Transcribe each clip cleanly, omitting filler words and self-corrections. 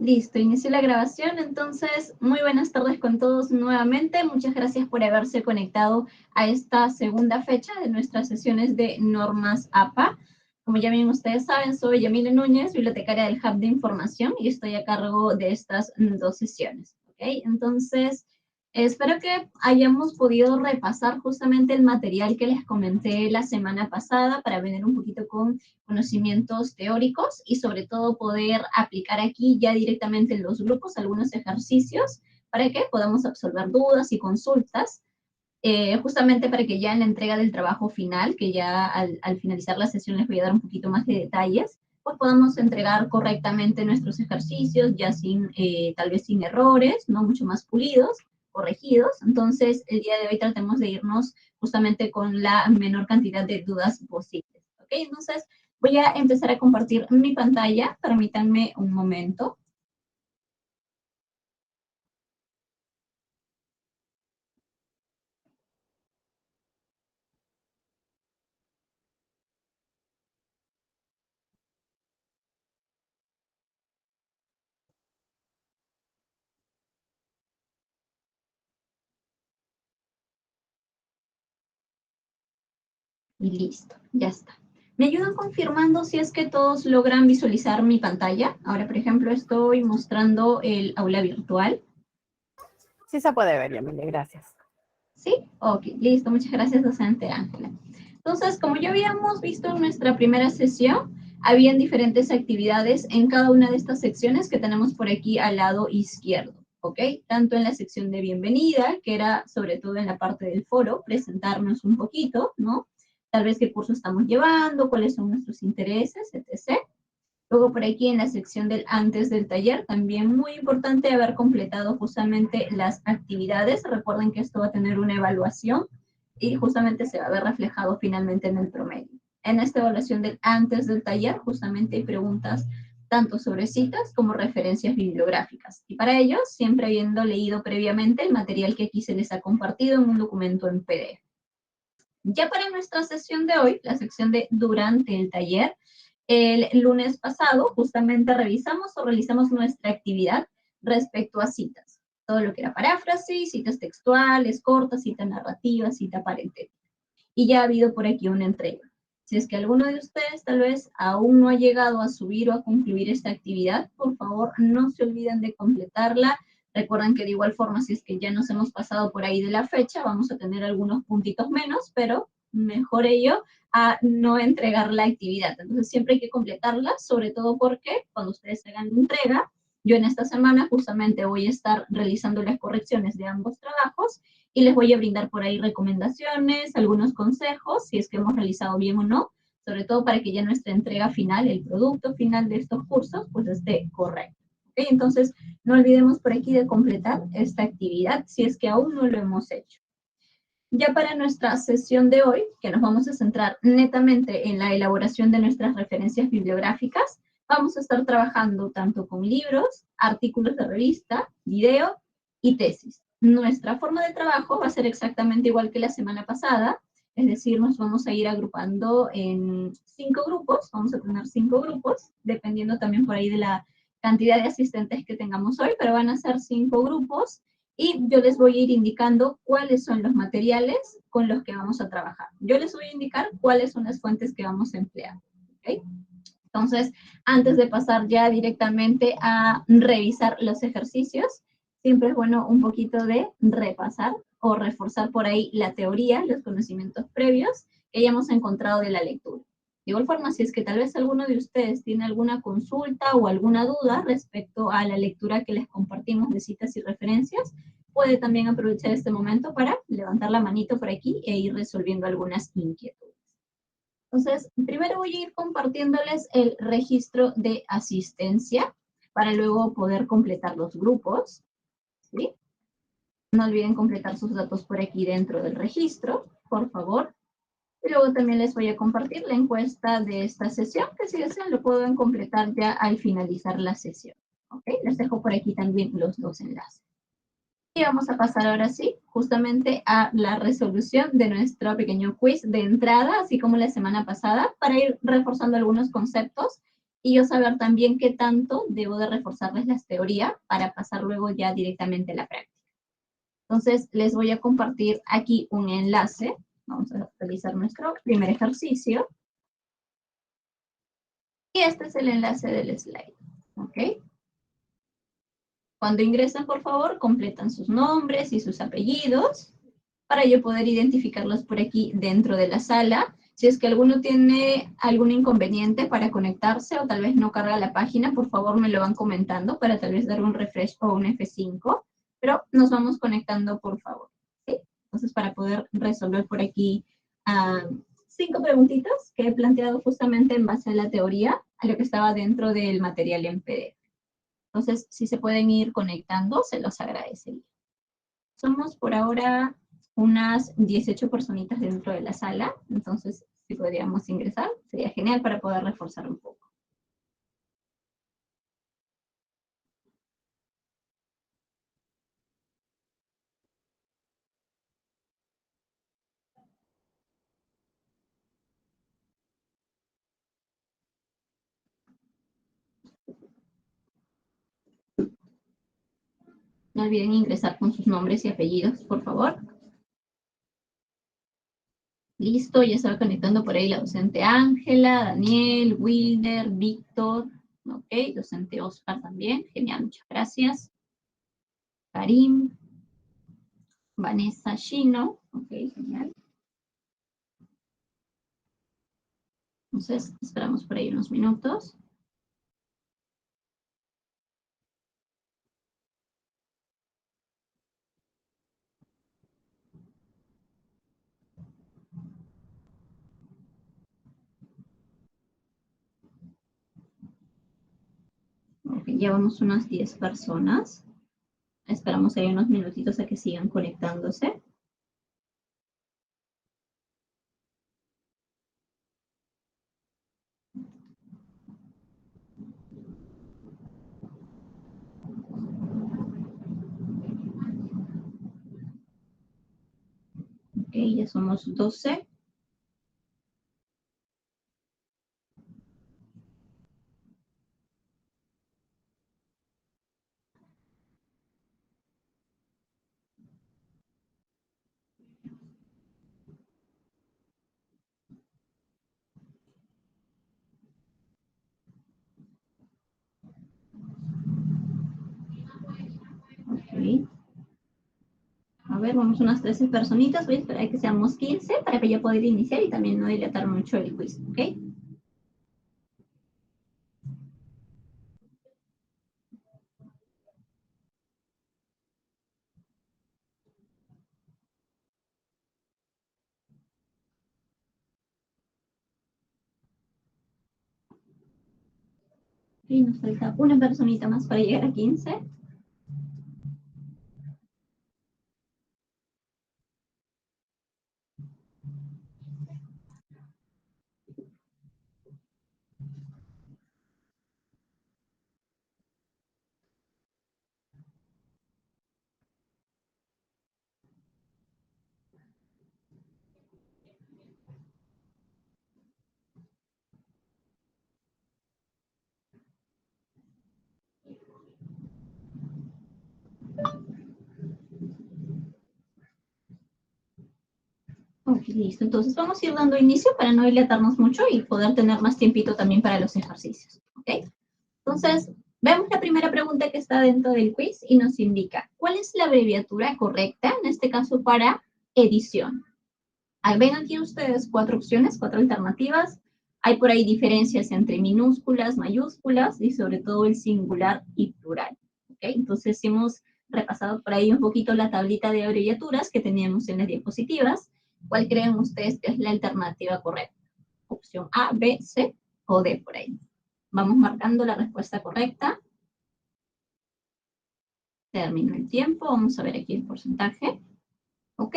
Listo, inicio la grabación. Entonces, muy buenas tardes con todos nuevamente. Muchas gracias por haberse conectado a esta segunda fecha de nuestras sesiones de normas APA. Como ya bien ustedes saben, soy Yamile Núñez, bibliotecaria del Hub de Información, y estoy a cargo de estas dos sesiones. ¿Okay? Entonces, espero que hayamos podido repasar justamente el material que les comenté la semana pasada para venir un poquito con conocimientos teóricos y sobre todo poder aplicar aquí ya directamente en los grupos algunos ejercicios para que podamos absolver dudas y consultas, justamente para que ya en la entrega del trabajo final, que ya al finalizar la sesión les voy a dar un poquito más de detalles, pues podamos entregar correctamente nuestros ejercicios, ya sin, tal vez sin errores, ¿no? Mucho más pulidos, corregidos. Entonces, el día de hoy tratemos de irnos justamente con la menor cantidad de dudas posibles. ¿Ok? Entonces, voy a empezar a compartir mi pantalla. Permítanme un momento. Y listo, ya está. ¿Me ayudan confirmando si es que todos logran visualizar mi pantalla? Ahora, por ejemplo, estoy mostrando el aula virtual. Sí se puede ver, Yamile, gracias. ¿Sí? Ok, listo. Muchas gracias, docente Ángela. Entonces, como ya habíamos visto en nuestra primera sesión, habían diferentes actividades en cada una de estas secciones que tenemos por aquí al lado izquierdo, ¿ok? Tanto en la sección de bienvenida, que era sobre todo en la parte del foro, presentarnos un poquito, ¿no? Tal vez qué curso estamos llevando, cuáles son nuestros intereses, etc. Luego por aquí en la sección del antes del taller, también muy importante haber completado justamente las actividades. Recuerden que esto va a tener una evaluación y justamente se va a ver reflejado finalmente en el promedio. En esta evaluación del antes del taller, justamente hay preguntas tanto sobre citas como referencias bibliográficas. Y para ello, siempre habiendo leído previamente el material que aquí se les ha compartido en un documento en PDF. Ya para nuestra sesión de hoy, la sección de durante el taller, el lunes pasado justamente revisamos o realizamos nuestra actividad respecto a citas. Todo lo que era paráfrasis, citas textuales, cortas, cita narrativa, cita parentética. Y ya ha habido por aquí una entrega. Si es que alguno de ustedes tal vez aún no ha llegado a subir o a concluir esta actividad, por favor no se olviden de completarla. Recuerden que de igual forma, si es que ya nos hemos pasado por ahí de la fecha, vamos a tener algunos puntitos menos, pero mejor ello a no entregar la actividad. Entonces siempre hay que completarla, sobre todo porque cuando ustedes hagan la entrega, yo en esta semana justamente voy a estar realizando las correcciones de ambos trabajos y les voy a brindar por ahí recomendaciones, algunos consejos, si es que hemos realizado bien o no, sobre todo para que ya nuestra entrega final, el producto final de estos cursos, pues esté correcto. ¿Okay? Entonces, no olvidemos por aquí de completar esta actividad si es que aún no lo hemos hecho. Ya para nuestra sesión de hoy, que nos vamos a centrar netamente en la elaboración de nuestras referencias bibliográficas, vamos a estar trabajando tanto con libros, artículos de revista, video y tesis. Nuestra forma de trabajo va a ser exactamente igual que la semana pasada, es decir, nos vamos a ir agrupando en 5 grupos, vamos a tener 5 grupos, dependiendo también por ahí de la cantidad de asistentes que tengamos hoy, pero van a ser 5 grupos y yo les voy a ir indicando cuáles son los materiales con los que vamos a trabajar. Yo les voy a indicar cuáles son las fuentes que vamos a emplear. ¿Okay? Entonces, antes de pasar ya directamente a revisar los ejercicios, siempre es bueno un poquito de repasar o reforzar por ahí la teoría, los conocimientos previos que hayamos encontrado de la lectura. De igual forma, si es que tal vez alguno de ustedes tiene alguna consulta o alguna duda respecto a la lectura que les compartimos de citas y referencias, puede también aprovechar este momento para levantar la manito por aquí e ir resolviendo algunas inquietudes. Entonces, primero voy a ir compartiéndoles el registro de asistencia para luego poder completar los grupos, ¿sí? No olviden completar sus datos por aquí dentro del registro, por favor. Y luego también les voy a compartir la encuesta de esta sesión, que si desean lo pueden completar ya al finalizar la sesión. ¿Ok? Les dejo por aquí también los dos enlaces. Y vamos a pasar ahora sí, justamente a la resolución de nuestro pequeño quiz de entrada, así como la semana pasada, para ir reforzando algunos conceptos y yo saber también qué tanto debo de reforzarles las teorías para pasar luego ya directamente a la práctica. Entonces, les voy a compartir aquí un enlace. Vamos a realizar nuestro primer ejercicio. Y este es el enlace del slide. ¿Ok? Cuando ingresan, por favor, completan sus nombres y sus apellidos para yo poder identificarlos por aquí dentro de la sala. Si es que alguno tiene algún inconveniente para conectarse o tal vez no carga la página, por favor me lo van comentando para tal vez dar un refresh o un F5, pero nos vamos conectando, por favor. ¿Sí? Entonces, para poder resolver por aquí 5 preguntitas que he planteado justamente en base a la teoría, a lo que estaba dentro del material en PDF. Entonces, si se pueden ir conectando, se los agradecería. Somos por ahora unas 18 personitas dentro de la sala, entonces si podríamos ingresar, sería genial para poder reforzar un poco. No olviden ingresar con sus nombres y apellidos, por favor. Listo, ya se va conectando por ahí la docente Ángela, Daniel, Wilder, Víctor, ok, docente Oscar también, genial, muchas gracias. Karim, Vanessa Shino, ok, genial. Entonces, esperamos por ahí unos minutos. Okay, llevamos unas 10 personas. Esperamos ahí unos minutitos a que sigan conectándose. Ok, ya somos 12. Ok. A ver, vamos unas 13 personitas. Voy a esperar a que seamos 15 para que ya pueda iniciar y también no dilatar mucho el quiz, ¿ok? Y nos falta una personita más para llegar a 15. Ok, listo. Entonces vamos a ir dando inicio para no dilatarnos mucho y poder tener más tiempito también para los ejercicios, ¿ok? Entonces, vemos la primera pregunta que está dentro del quiz y nos indica, ¿cuál es la abreviatura correcta, en este caso para edición? Ven aquí ustedes 4 opciones, 4 alternativas. Hay por ahí diferencias entre minúsculas, mayúsculas y sobre todo el singular y plural. ¿Okay? Entonces hemos repasado por ahí un poquito la tablita de abreviaturas que teníamos en las diapositivas. ¿Cuál creen ustedes que es la alternativa correcta? Opción A, B, C o D por ahí. Vamos marcando la respuesta correcta. Termino el tiempo. Vamos a ver aquí el porcentaje. ¿Ok?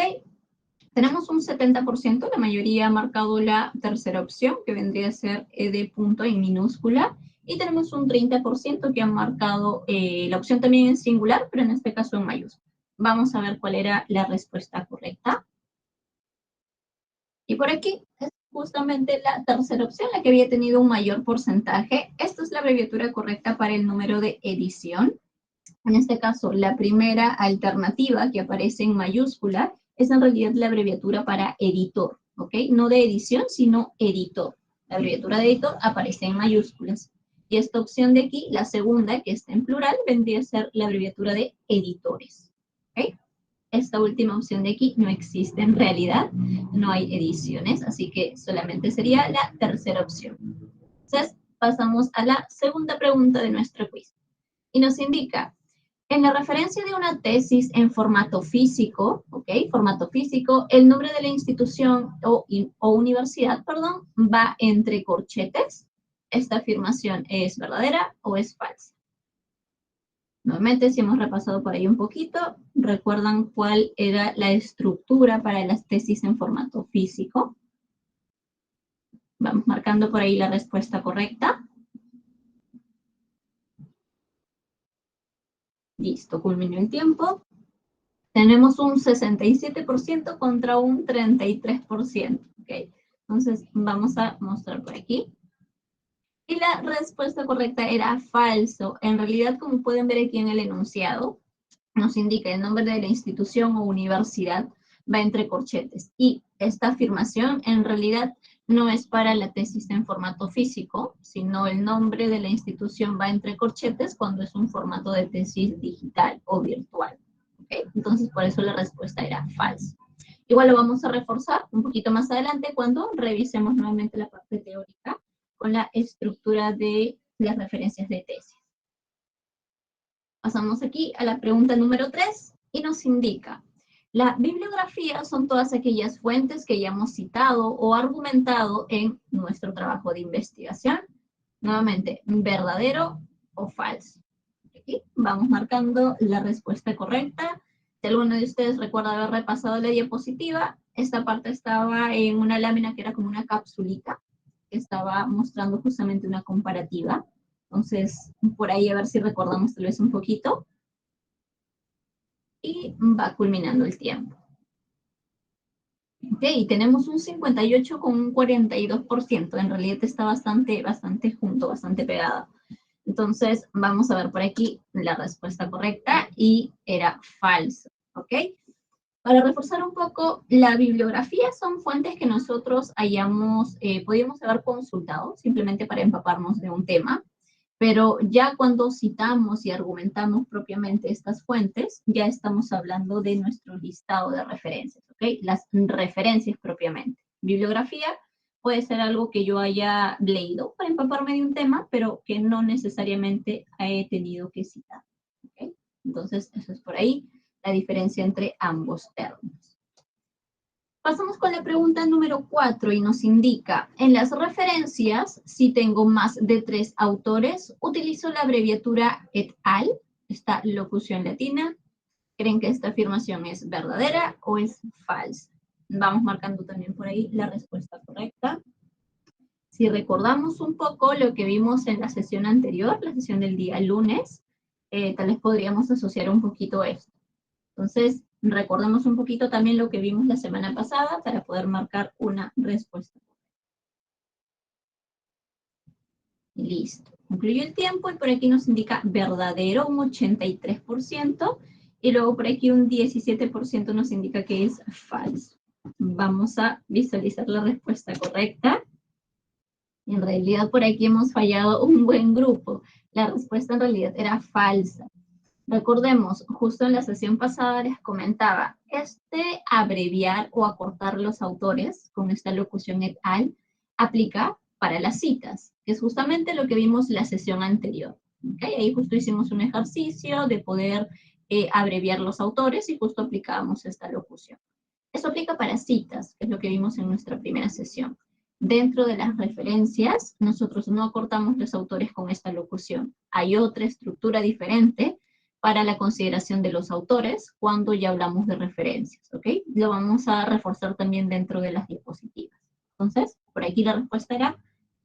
Tenemos un 70%, la mayoría ha marcado la tercera opción, que vendría a ser ED punto en minúscula, y tenemos un 30% que han marcado la opción también en singular, pero en este caso en mayúscula. Vamos a ver cuál era la respuesta correcta. Y por aquí justamente la tercera opción, la que había tenido un mayor porcentaje. Esta es la abreviatura correcta para el número de edición. En este caso, la primera alternativa que aparece en mayúscula es en realidad la abreviatura para editor, ¿ok? No de edición, sino editor. La abreviatura de editor aparece en mayúsculas. Y esta opción de aquí, la segunda, que está en plural, vendría a ser la abreviatura de editores, ¿ok? Esta última opción de aquí no existe en realidad, no hay ediciones, así que solamente sería la tercera opción. Entonces, pasamos a la segunda pregunta de nuestro quiz. Y nos indica, en la referencia de una tesis en formato físico, ¿ok? Formato físico, el nombre de la institución o universidad, perdón, va entre corchetes. ¿Esta afirmación es verdadera o es falsa? Nuevamente, si hemos repasado por ahí un poquito, ¿recuerdan cuál era la estructura para las tesis en formato físico? Vamos marcando por ahí la respuesta correcta. Listo, culminó el tiempo. Tenemos un 67% contra un 33%, ¿ok? Entonces, vamos a mostrar por aquí. Y la respuesta correcta era falso. En realidad, como pueden ver aquí en el enunciado, nos indica el nombre de la institución o universidad va entre corchetes. Y esta afirmación en realidad no es para la tesis en formato físico, sino el nombre de la institución va entre corchetes cuando es un formato de tesis digital o virtual. ¿Okay? Entonces, por eso la respuesta era falsa. Igual lo vamos a reforzar un poquito más adelante cuando revisemos nuevamente la parte teórica con la estructura de las referencias de tesis. Pasamos aquí a la pregunta número 3 y nos indica, la bibliografía son todas aquellas fuentes que hayamos citado o argumentado en nuestro trabajo de investigación. Nuevamente, ¿verdadero o falso? Aquí vamos marcando la respuesta correcta. Si alguno de ustedes recuerda haber repasado la diapositiva, esta parte estaba en una lámina que era como una capsulita, que estaba mostrando justamente una comparativa. Entonces, por ahí a ver si recordamos tal vez un poquito. Y va culminando el tiempo. Ok, y tenemos un 58 con un 42%. En realidad está bastante junto, bastante pegado. Entonces, vamos a ver por aquí la respuesta correcta y era falso. ¿Ok? Para reforzar un poco, la bibliografía son fuentes que nosotros podíamos haber consultado simplemente para empaparnos de un tema, pero ya cuando citamos y argumentamos propiamente estas fuentes, ya estamos hablando de nuestro listado de referencias, ¿ok? Las referencias propiamente. Bibliografía puede ser algo que yo haya leído para empaparme de un tema, pero que no necesariamente he tenido que citar, ¿ok? Entonces, eso es por ahí la diferencia entre ambos términos. Pasamos con la pregunta número 4 y nos indica, en las referencias, si tengo más de 3 autores, utilizo la abreviatura et al, esta locución latina. ¿Creen que esta afirmación es verdadera o es falsa? Vamos marcando también por ahí la respuesta correcta. Si recordamos un poco lo que vimos en la sesión anterior, la sesión del día lunes, tal vez podríamos asociar un poquito esto. Entonces, recordemos un poquito también lo que vimos la semana pasada para poder marcar una respuesta. Listo. Concluyó el tiempo y por aquí nos indica verdadero, un 83%, y luego por aquí un 17% nos indica que es falso. Vamos a visualizar la respuesta correcta. En realidad por aquí hemos fallado un buen grupo. La respuesta en realidad era falsa. Recordemos, justo en la sesión pasada les comentaba, abreviar o acortar los autores con esta locución et al aplica para las citas, que es justamente lo que vimos la sesión anterior. ¿Okay? Ahí justo hicimos un ejercicio de poder abreviar los autores y justo aplicábamos esta locución. Eso aplica para citas, que es lo que vimos en nuestra primera sesión. Dentro de las referencias, nosotros no acortamos los autores con esta locución. Hay otra estructura diferente para la consideración de los autores cuando ya hablamos de referencias, ¿ok? Lo vamos a reforzar también dentro de las diapositivas. Entonces, por aquí la respuesta era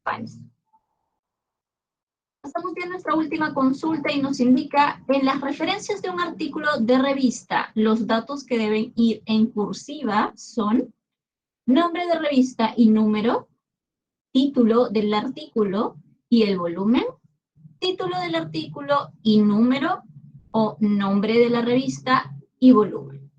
falsa. Pasamos ya a nuestra última consulta y nos indica, en las referencias de un artículo de revista, los datos que deben ir en cursiva son, nombre de revista y número, título del artículo y el volumen, título del artículo y número, o nombre de la revista y volumen.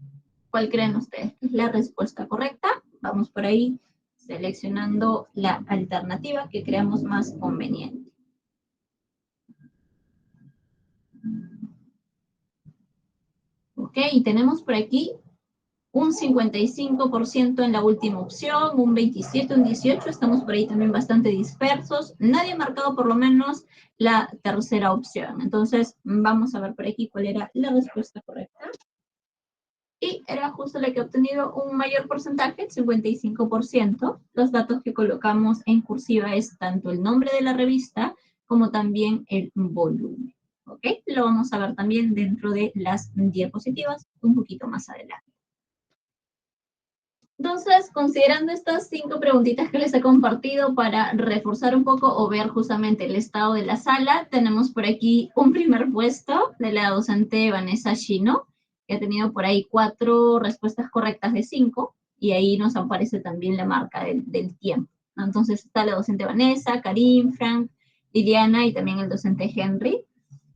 ¿Cuál creen ustedes que es la respuesta correcta? Vamos por ahí seleccionando la alternativa que creamos más conveniente. Ok, y tenemos por aquí un 55% en la última opción, un 27%, un 18%, estamos por ahí también bastante dispersos. Nadie ha marcado por lo menos la tercera opción. Entonces, vamos a ver por aquí cuál era la respuesta correcta. Y era justo la que ha obtenido un mayor porcentaje, el 55%. Los datos que colocamos en cursiva es tanto el nombre de la revista como también el volumen. ¿Ok? Lo vamos a ver también dentro de las diapositivas un poquito más adelante. Entonces, considerando estas 5 preguntitas que les he compartido para reforzar un poco o ver justamente el estado de la sala, tenemos por aquí un primer puesto de la docente Vanessa Shino, que ha tenido por ahí 4 respuestas correctas de 5, y ahí nos aparece también la marca del tiempo. Entonces está la docente Vanessa, Karim, Frank, Liliana y también el docente Henry.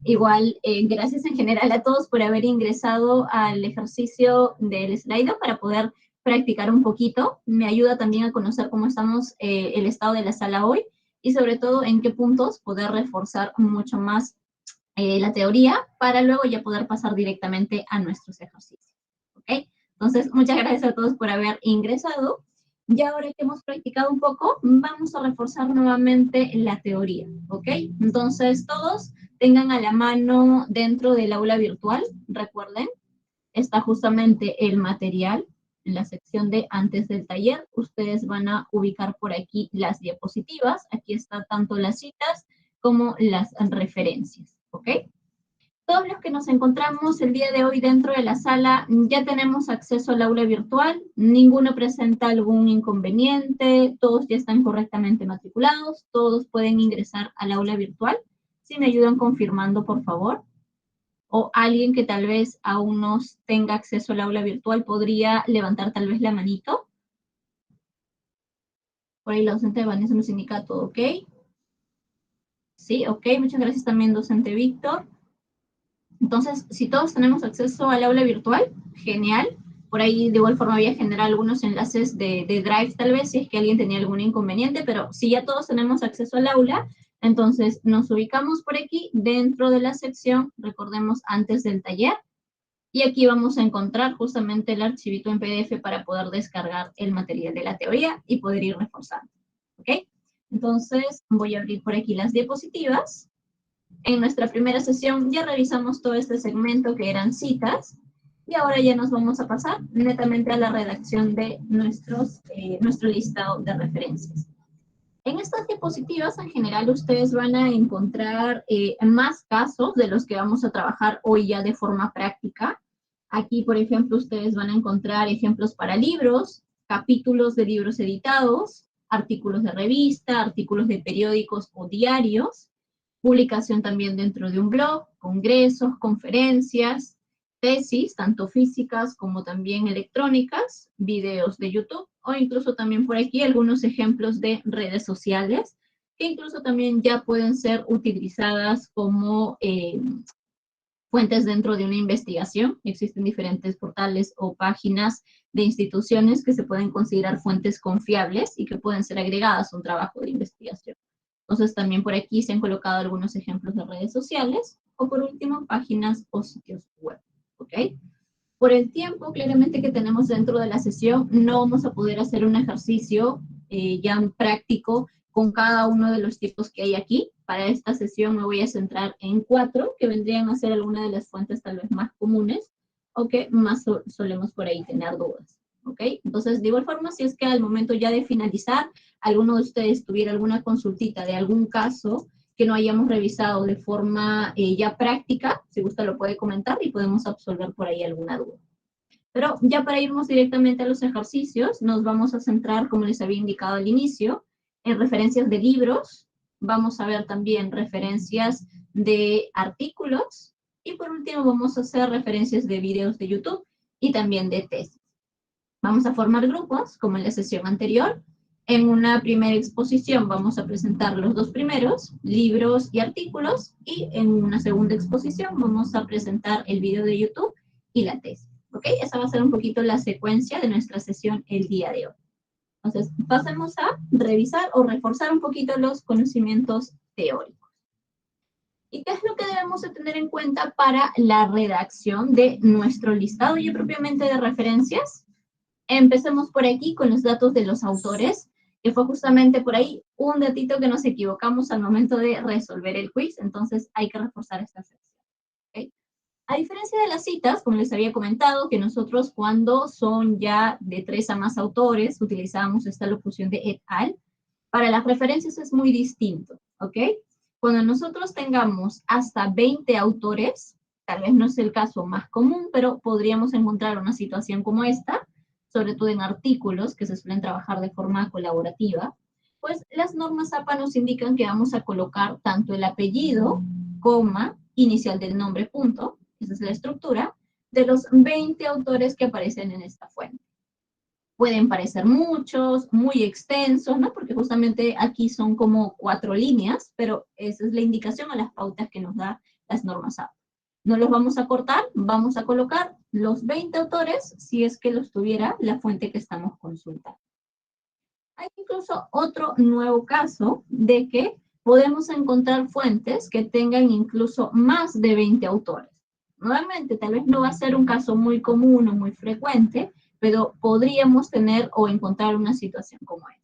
Igual, gracias en general a todos por haber ingresado al ejercicio del Slido para poder practicar un poquito. Me ayuda también a conocer cómo estamos, el estado de la sala hoy, y sobre todo en qué puntos poder reforzar mucho más la teoría para luego ya poder pasar directamente a nuestros ejercicios. ¿Ok? Entonces, muchas gracias a todos por haber ingresado. Ya ahora que hemos practicado un poco, vamos a reforzar nuevamente la teoría. ¿Ok? Entonces, todos tengan a la mano dentro del aula virtual, recuerden, está justamente el material. En la sección de antes del taller, ustedes van a ubicar por aquí las diapositivas. Aquí están tanto las citas como las referencias, ¿ok? Todos los que nos encontramos el día de hoy dentro de la sala ya tenemos acceso al aula virtual, ninguno presenta algún inconveniente, todos ya están correctamente matriculados, todos pueden ingresar al aula virtual. Si me ayudan confirmando, por favor. O alguien que tal vez aún no tenga acceso al aula virtual podría levantar tal vez la manito. Por ahí la docente Vanessa nos indica todo ok. Sí, ok, muchas gracias también docente Víctor. Entonces, si todos tenemos acceso al aula virtual, genial. Por ahí de igual forma voy a generar algunos enlaces de Drive tal vez, si es que alguien tenía algún inconveniente, pero si ya todos tenemos acceso al aula, entonces nos ubicamos por aquí dentro de la sección, recordemos antes del taller, y aquí vamos a encontrar justamente el archivito en PDF para poder descargar el material de la teoría y poder ir reforzando. ¿Ok? Entonces voy a abrir por aquí las diapositivas. En nuestra primera sesión ya revisamos todo este segmento que eran citas, y ahora ya nos vamos a pasar netamente a la redacción de nuestro listado de referencias. En estas diapositivas, en general, ustedes van a encontrar más casos de los que vamos a trabajar hoy ya de forma práctica. Aquí, por ejemplo, ustedes van a encontrar ejemplos para libros, capítulos de libros editados, artículos de revista, artículos de periódicos o diarios, publicación también dentro de un blog, congresos, conferencias, tesis, tanto físicas como también electrónicas, videos de YouTube, o incluso también por aquí algunos ejemplos de redes sociales, que incluso también ya pueden ser utilizadas como fuentes dentro de una investigación. Existen diferentes portales o páginas de instituciones que se pueden considerar fuentes confiables y que pueden ser agregadas a un trabajo de investigación. Entonces también por aquí se han colocado algunos ejemplos de redes sociales, o por último páginas o sitios web. ¿Ok? Por el tiempo, claramente, que tenemos dentro de la sesión, no vamos a poder hacer un ejercicio ya práctico con cada uno de los tipos que hay aquí. Para esta sesión me voy a centrar en 4, que vendrían a ser algunas de las fuentes tal vez más comunes, o que más solemos por ahí tener dudas. ¿Ok? Entonces, de igual forma, si es que al momento ya de finalizar, alguno de ustedes tuviera alguna consultita de algún caso que no hayamos revisado de forma ya práctica, si gusta lo puede comentar y podemos absolver por ahí alguna duda. Pero ya para irnos directamente a los ejercicios, nos vamos a centrar, como les había indicado al inicio, en referencias de libros. Vamos a ver también referencias de artículos, y por último vamos a hacer referencias de videos de YouTube y también de tesis. Vamos a formar grupos, como en la sesión anterior. En una primera exposición vamos a presentar los dos primeros, libros y artículos, y en una segunda exposición vamos a presentar el video de YouTube y la tesis. ¿Ok? Esa va a ser un poquito la secuencia de nuestra sesión el día de hoy. Entonces, pasemos a revisar o reforzar un poquito los conocimientos teóricos. ¿Y qué es lo que debemos de tener en cuenta para la redacción de nuestro listado ya propiamente de referencias? Empecemos por aquí con los datos de los autores, que fue justamente por ahí un datito que nos equivocamos al momento de resolver el quiz, entonces hay que reforzar esta sección. ¿Okay? A diferencia de las citas, como les había comentado, que nosotros cuando son ya de 3 a más autores, utilizamos esta locución de et al. Para las referencias es muy distinto, ¿ok? Cuando nosotros tengamos hasta 20 autores, tal vez no es el caso más común, pero podríamos encontrar una situación como esta, sobre todo en artículos que se suelen trabajar de forma colaborativa, pues las normas APA nos indican que vamos a colocar tanto el apellido, coma, inicial del nombre, punto, esa es la estructura, de los 20 autores que aparecen en esta fuente. Pueden parecer muchos, muy extensos, ¿no? Porque justamente aquí son como 4 líneas, pero esa es la indicación a las pautas que nos da las normas APA. No los vamos a cortar, vamos a colocar los 20 autores si es que los tuviera la fuente que estamos consultando. Hay incluso otro nuevo caso de que podemos encontrar fuentes que tengan incluso más de 20 autores. Nuevamente, tal vez no va a ser un caso muy común o muy frecuente, pero podríamos tener o encontrar una situación como esta.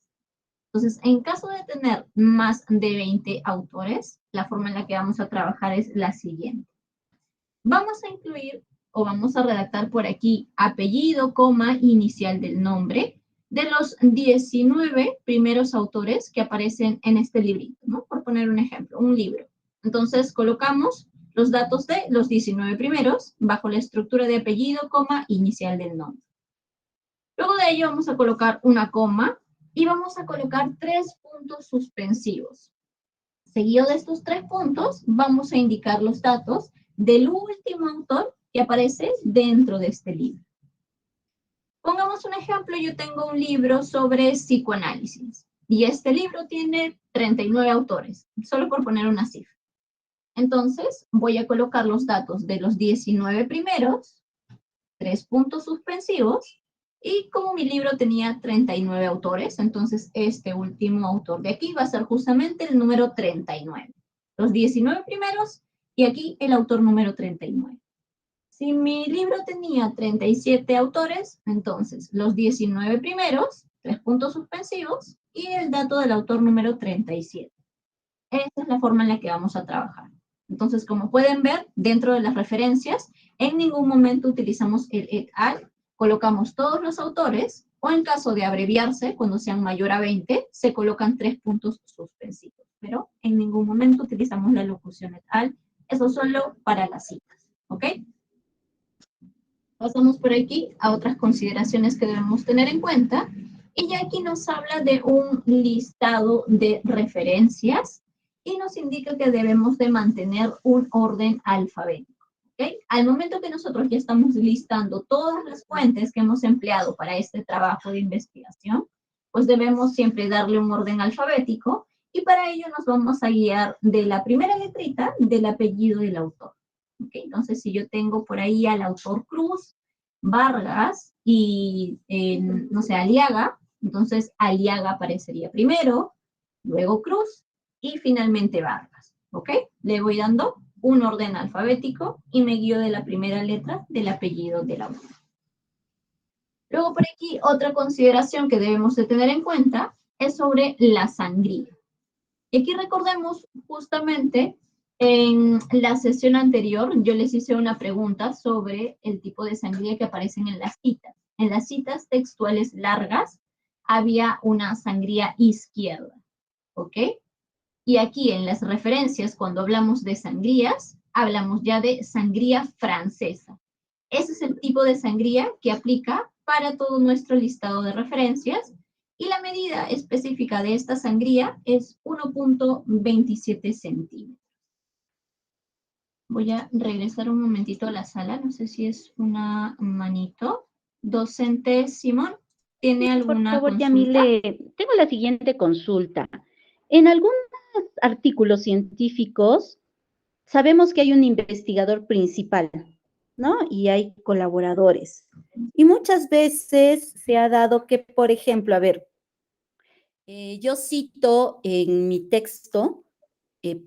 Entonces, en caso de tener más de 20 autores, la forma en la que vamos a trabajar es la siguiente. Vamos a incluir o vamos a redactar por aquí apellido, coma, inicial del nombre de los 19 primeros autores que aparecen en este librito, ¿no? Por poner un ejemplo, un libro. Entonces, colocamos los datos de los 19 primeros bajo la estructura de apellido, coma, inicial del nombre. Luego de ello vamos a colocar una coma y vamos a colocar 3 puntos suspensivos. Seguido de estos 3 puntos, vamos a indicar los datos del último autor que aparece dentro de este libro. Pongamos un ejemplo, yo tengo un libro sobre psicoanálisis y este libro tiene 39 autores, solo por poner una cifra. Entonces, voy a colocar los datos de los 19 primeros, 3 puntos suspensivos, y como mi libro tenía 39 autores, entonces este último autor de aquí va a ser justamente el número 39. Los 19 primeros y aquí el autor número 39. Si mi libro tenía 37 autores, entonces los 19 primeros, 3 puntos suspensivos, y el dato del autor número 37. Esa es la forma en la que vamos a trabajar. Entonces, como pueden ver, dentro de las referencias, en ningún momento utilizamos el et al, colocamos todos los autores, o en caso de abreviarse, cuando sean mayor a 20, se colocan 3 puntos suspensivos. Pero en ningún momento utilizamos la locución et al, eso solo para las citas, ¿ok? Pasamos por aquí a otras consideraciones que debemos tener en cuenta. Y ya aquí nos habla de un listado de referencias y nos indica que debemos de mantener un orden alfabético. ¿Okay? Al momento que nosotros ya estamos listando todas las fuentes que hemos empleado para este trabajo de investigación, pues debemos siempre darle un orden alfabético y para ello nos vamos a guiar de la primera letrita del apellido del autor. ¿Okay? Entonces, si yo tengo por ahí al autor Cruz, Vargas y, no sé, Aliaga, entonces Aliaga aparecería primero, luego Cruz y finalmente Vargas, ¿ok? Le voy dando un orden alfabético y me guío de la primera letra del apellido del autor. Luego por aquí otra consideración que debemos de tener en cuenta es sobre la sangría. Y aquí recordemos justamente en la sesión anterior yo les hice una pregunta sobre el tipo de sangría que aparecen en las citas. En las citas textuales largas había una sangría izquierda, ¿ok? Y aquí en las referencias, cuando hablamos de sangrías, hablamos ya de sangría francesa. Ese es el tipo de sangría que aplica para todo nuestro listado de referencias y la medida específica de esta sangría es 1.27 centímetros. Voy a regresar un momentito a la sala, no sé si es una manito. Docente Simón, ¿tiene Por alguna favor, consulta? Yamile, tengo la siguiente consulta. En algunos artículos científicos sabemos que hay un investigador principal, ¿no? Y hay colaboradores. Y muchas veces se ha dado que, por ejemplo, a ver, yo cito en mi texto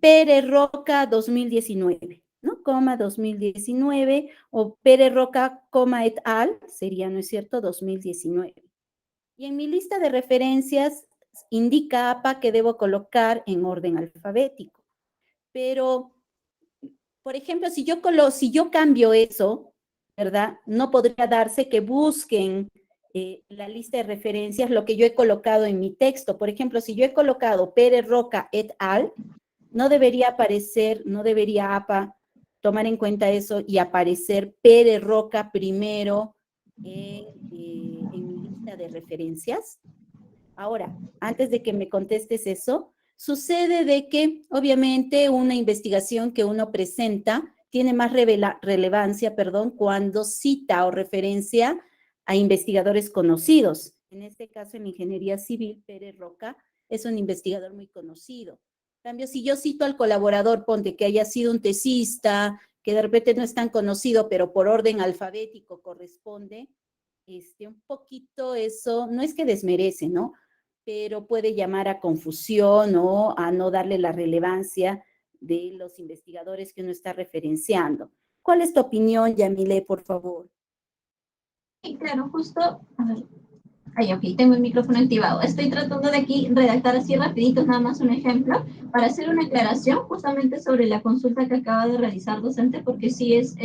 Pérez Roca 2019, ¿no? Coma 2019, o Pérez Roca, coma et al, sería, ¿no es cierto?, 2019. Y en mi lista de referencias indica APA que debo colocar en orden alfabético. Pero, por ejemplo, si yo cambio eso, ¿verdad? No podría darse que busquen la lista de referencias lo que yo he colocado en mi texto. Por ejemplo, si yo he colocado Pérez Roca et al, no debería aparecer, no debería APA tomar en cuenta eso y aparecer Pérez Roca primero en mi lista de referencias. Ahora, antes de que me contestes eso, sucede de que obviamente una investigación que uno presenta tiene más relevancia, cuando cita o referencia a investigadores conocidos. En este caso, en ingeniería civil, Pérez Roca es un investigador muy conocido. En cambio, si yo cito al colaborador, ponte que haya sido un tesista, que de repente no es tan conocido, pero por orden alfabético corresponde, un poquito eso, no es que desmerece, ¿no? Pero puede llamar a confusión o a no darle la relevancia de los investigadores que uno está referenciando. ¿Cuál es tu opinión, Yamile, por favor? Sí, claro, justo, a ver, ahí, ok, tengo el micrófono activado. Estoy tratando de aquí redactar así rapidito nada más un ejemplo para hacer una aclaración justamente sobre la consulta que acaba de realizar docente, porque sí es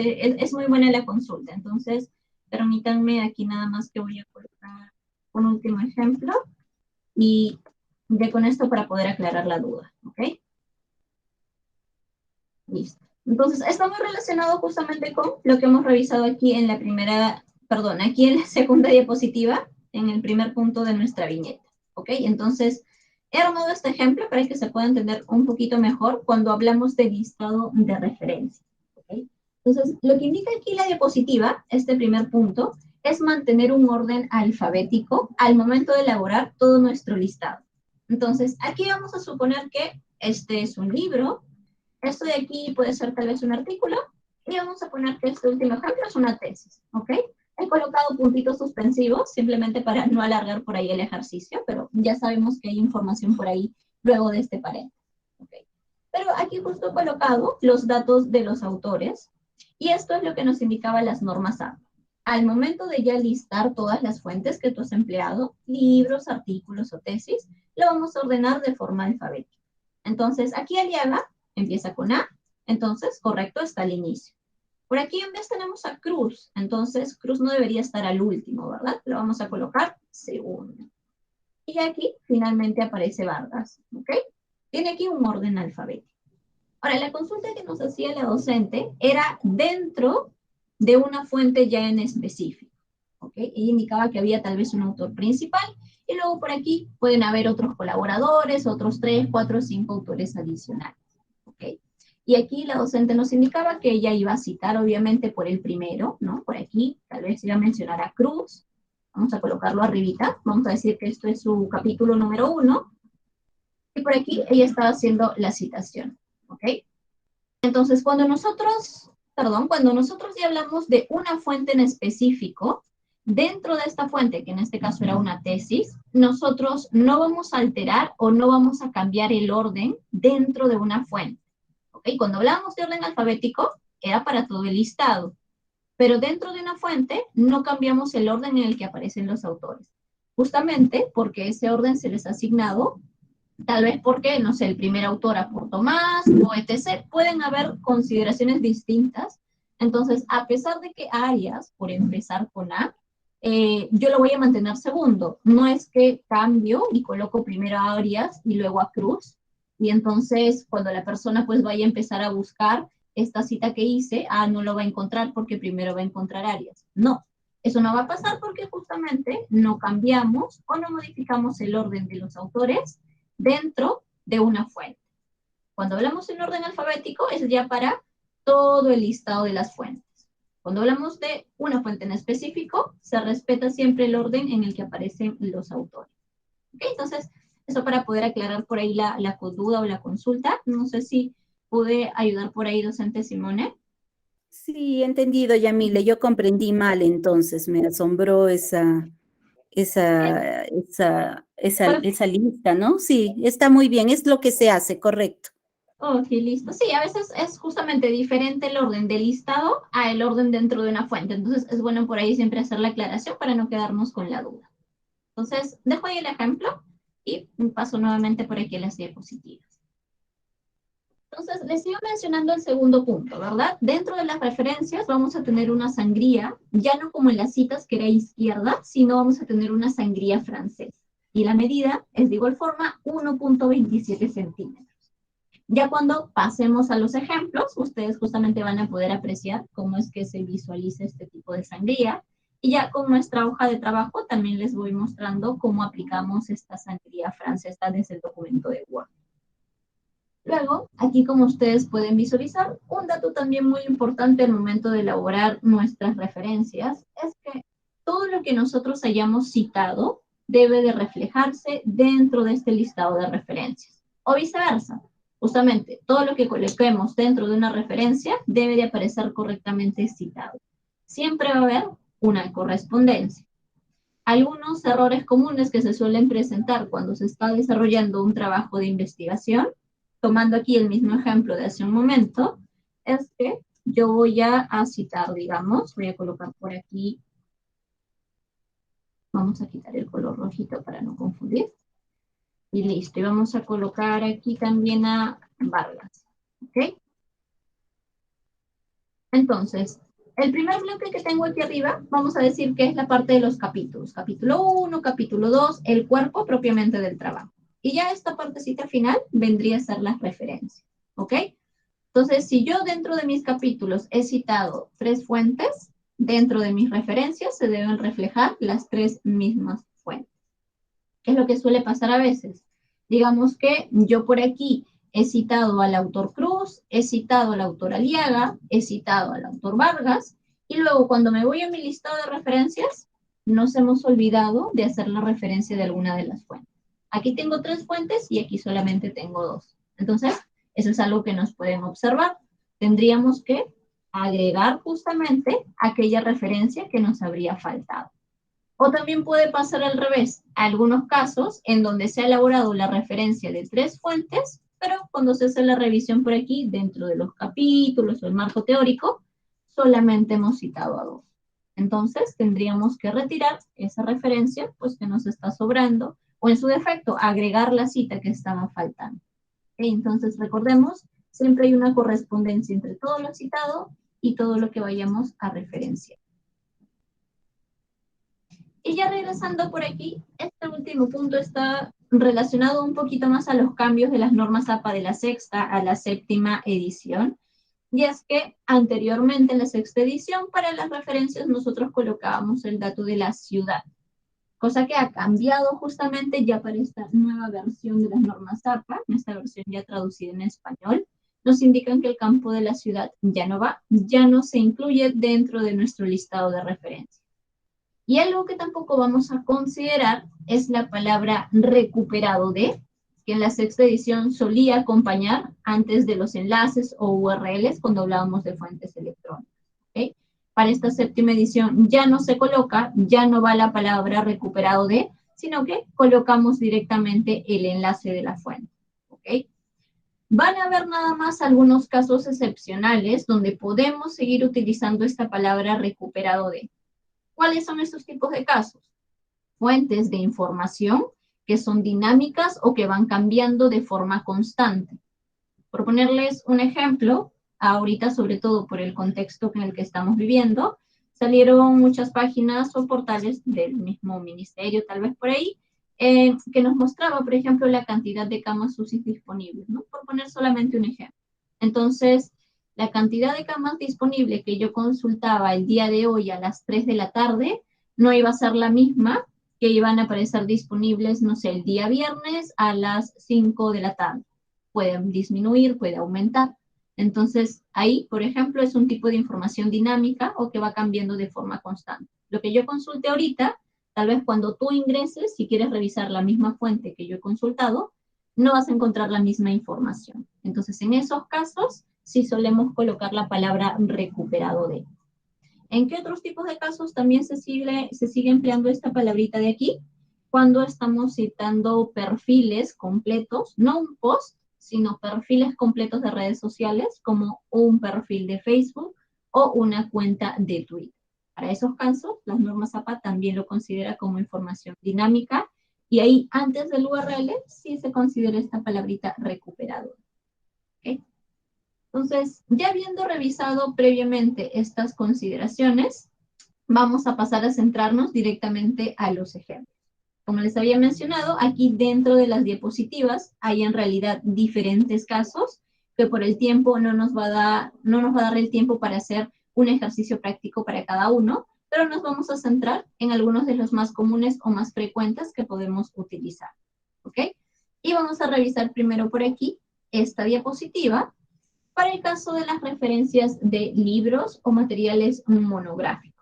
muy buena la consulta. Entonces, permítanme aquí nada más que voy a colocar un último ejemplo y ya con esto para poder aclarar la duda, ¿ok? Listo. Entonces, está muy relacionado justamente con lo que hemos revisado aquí en la primera, perdón, aquí en la segunda diapositiva, en el primer punto de nuestra viñeta, ¿ok? Entonces, he armado este ejemplo para que se pueda entender un poquito mejor cuando hablamos de listado de referencia, ¿ok? Entonces, lo que indica aquí la diapositiva, este primer punto, es mantener un orden alfabético al momento de elaborar todo nuestro listado. Entonces, aquí vamos a suponer que este es un libro. Esto de aquí puede ser tal vez un artículo, y vamos a poner que este último ejemplo es una tesis, ¿ok? He colocado puntitos suspensivos simplemente para no alargar por ahí el ejercicio, pero ya sabemos que hay información por ahí luego de este paréntesis, ¿ok? Pero aquí justo he colocado los datos de los autores, y esto es lo que nos indicaba las normas APA. Al momento de ya listar todas las fuentes que tú has empleado, libros, artículos o tesis, lo vamos a ordenar de forma alfabética. Entonces, aquí Aliaga empieza con A, entonces, correcto, está al inicio. Por aquí en vez tenemos a Cruz, entonces Cruz no debería estar al último, ¿verdad? Lo vamos a colocar segundo. Y aquí finalmente aparece Vargas, ¿ok? Tiene aquí un orden alfabético. Ahora, la consulta que nos hacía la docente era dentro de una fuente ya en específico, ¿ok? Ella indicaba que había tal vez un autor principal, y luego por aquí pueden haber otros colaboradores, otros 3, 4, 5 autores adicionales. ¿Okay? Y aquí la docente nos indicaba que ella iba a citar obviamente por el primero, ¿no? Por aquí tal vez iba a mencionar a Cruz, vamos a colocarlo arribita, vamos a decir que esto es su capítulo número 1, y por aquí ella estaba haciendo la citación, ¿ok? Entonces cuando nosotros ya hablamos de una fuente en específico, dentro de esta fuente, que en este caso era una tesis, nosotros no vamos a alterar o no vamos a cambiar el orden dentro de una fuente. ¿Okay? Cuando hablábamos de orden alfabético, era para todo el listado, pero dentro de una fuente no cambiamos el orden en el que aparecen los autores, justamente porque ese orden se les ha asignado, tal vez porque, no sé, el primer autor aportó más, o etc. Pueden haber consideraciones distintas. Entonces, a pesar de que Arias, por empezar con A, yo lo voy a mantener segundo. No es que cambio y coloco primero a Arias y luego a Cruz, y entonces cuando la persona pues vaya a empezar a buscar esta cita que hice, no lo va a encontrar porque primero va a encontrar Arias. No, eso no va a pasar porque justamente no cambiamos o no modificamos el orden de los autores dentro de una fuente. Cuando hablamos en orden alfabético es ya para todo el listado de las fuentes, Cuando hablamos de una fuente en específico, se respeta siempre el orden en el que aparecen los autores. ¿Ok? Entonces, eso para poder aclarar por ahí la duda o la consulta. No sé si pude ayudar por ahí, docente Simone. Sí, entendido, Yamile. Yo comprendí mal, entonces me asombró esa lista, ¿no? Sí, está muy bien, es lo que se hace, correcto. Ok, listo. Sí, a veces es justamente diferente el orden del listado a el orden dentro de una fuente. Entonces, es bueno por ahí siempre hacer la aclaración para no quedarnos con la duda. Entonces, dejo ahí el ejemplo y paso nuevamente por aquí a las diapositivas. Entonces, les sigo mencionando el segundo punto, ¿verdad? Dentro de las referencias vamos a tener una sangría, ya no como en las citas que era izquierda, sino vamos a tener una sangría francesa. Y la medida es de igual forma 1.27 centímetros. Ya cuando pasemos a los ejemplos, ustedes justamente van a poder apreciar cómo es que se visualiza este tipo de sangría. Y ya con nuestra hoja de trabajo también les voy mostrando cómo aplicamos esta sangría francesa desde el documento de Word. Luego, aquí como ustedes pueden visualizar, un dato también muy importante al momento de elaborar nuestras referencias es que todo lo que nosotros hayamos citado debe de reflejarse dentro de este listado de referencias. O viceversa. Justamente, todo lo que coloquemos dentro de una referencia debe de aparecer correctamente citado. Siempre va a haber una correspondencia. Algunos errores comunes que se suelen presentar cuando se está desarrollando un trabajo de investigación, tomando aquí el mismo ejemplo de hace un momento, es que yo voy a citar, digamos, voy a colocar por aquí, vamos a quitar el color rojito para no confundir. Y listo, y vamos a colocar aquí también a Vargas, ¿ok? Entonces, el primer bloque que tengo aquí arriba, vamos a decir que es la parte de los capítulos. Capítulo 1, capítulo 2, el cuerpo propiamente del trabajo. Y ya esta partecita final vendría a ser las referencias, ¿ok? Entonces, si yo dentro de mis capítulos he citado 3 fuentes, dentro de mis referencias se deben reflejar las 3 mismas fuentes. ¿Qué es lo que suele pasar a veces? Digamos que yo por aquí he citado al autor Cruz, he citado al autor Aliaga, he citado al autor Vargas, y luego cuando me voy a mi listado de referencias, nos hemos olvidado de hacer la referencia de alguna de las fuentes. Aquí tengo 3 fuentes y aquí solamente tengo 2. Entonces, eso es algo que nos pueden observar. Tendríamos que agregar justamente aquella referencia que nos habría faltado. O también puede pasar al revés, algunos casos en donde se ha elaborado la referencia de 3 fuentes, pero cuando se hace la revisión por aquí, dentro de los capítulos o el marco teórico, solamente hemos citado a 2. Entonces, tendríamos que retirar esa referencia, pues que nos está sobrando, o en su defecto, agregar la cita que estaba faltando. Entonces, recordemos, siempre hay una correspondencia entre todo lo citado y todo lo que vayamos a referenciar. Y ya regresando por aquí, este último punto está relacionado un poquito más a los cambios de las normas APA de la sexta a la séptima edición. Y es que anteriormente en la sexta edición, para las referencias nosotros colocábamos el dato de la ciudad, cosa que ha cambiado justamente ya para esta nueva versión de las normas APA, esta versión ya traducida en español, nos indican que el campo de la ciudad ya no va, ya no se incluye dentro de nuestro listado de referencias. Y algo que tampoco vamos a considerar es la palabra recuperado de, que en la sexta edición solía acompañar antes de los enlaces o URLs cuando hablábamos de fuentes electrónicas. ¿Okay? Para esta séptima edición ya no se coloca, ya no va la palabra recuperado de, sino que colocamos directamente el enlace de la fuente. ¿Okay? Van a haber nada más algunos casos excepcionales donde podemos seguir utilizando esta palabra recuperado de. ¿Cuáles son estos tipos de casos? Fuentes de información que son dinámicas o que van cambiando de forma constante. Por ponerles un ejemplo, ahorita sobre todo por el contexto en el que estamos viviendo, salieron muchas páginas o portales del mismo ministerio, tal vez por ahí, que nos mostraba, por ejemplo, la cantidad de camas UCI disponibles, ¿no? Por poner solamente un ejemplo. Entonces, la cantidad de camas disponibles que yo consultaba el día de hoy a las 3 de la tarde no iba a ser la misma que iban a aparecer disponibles, no sé, el día viernes a las 5 de la tarde. Pueden disminuir, puede aumentar. Entonces, ahí, por ejemplo, es un tipo de información dinámica o que va cambiando de forma constante. Lo que yo consulte ahorita, tal vez cuando tú ingreses, si quieres revisar la misma fuente que yo he consultado, no vas a encontrar la misma información. Entonces, en esos casos, sí solemos colocar la palabra recuperado de. ¿En qué otros tipos de casos también se sigue empleando esta palabrita de aquí? Cuando estamos citando perfiles completos, no un post, sino perfiles completos de redes sociales, como un perfil de Facebook o una cuenta de Twitter. Para esos casos, las normas APA también lo considera como información dinámica, y ahí, antes del URL, sí se considera esta palabrita recuperado. ¿Okay? Entonces, ya habiendo revisado previamente estas consideraciones, vamos a pasar a centrarnos directamente a los ejemplos. Como les había mencionado, aquí dentro de las diapositivas hay en realidad diferentes casos que por el tiempo no nos va a dar el tiempo para hacer un ejercicio práctico para cada uno, pero nos vamos a centrar en algunos de los más comunes o más frecuentes que podemos utilizar. ¿Ok? Y vamos a revisar primero por aquí esta diapositiva para el caso de las referencias de libros o materiales monográficos.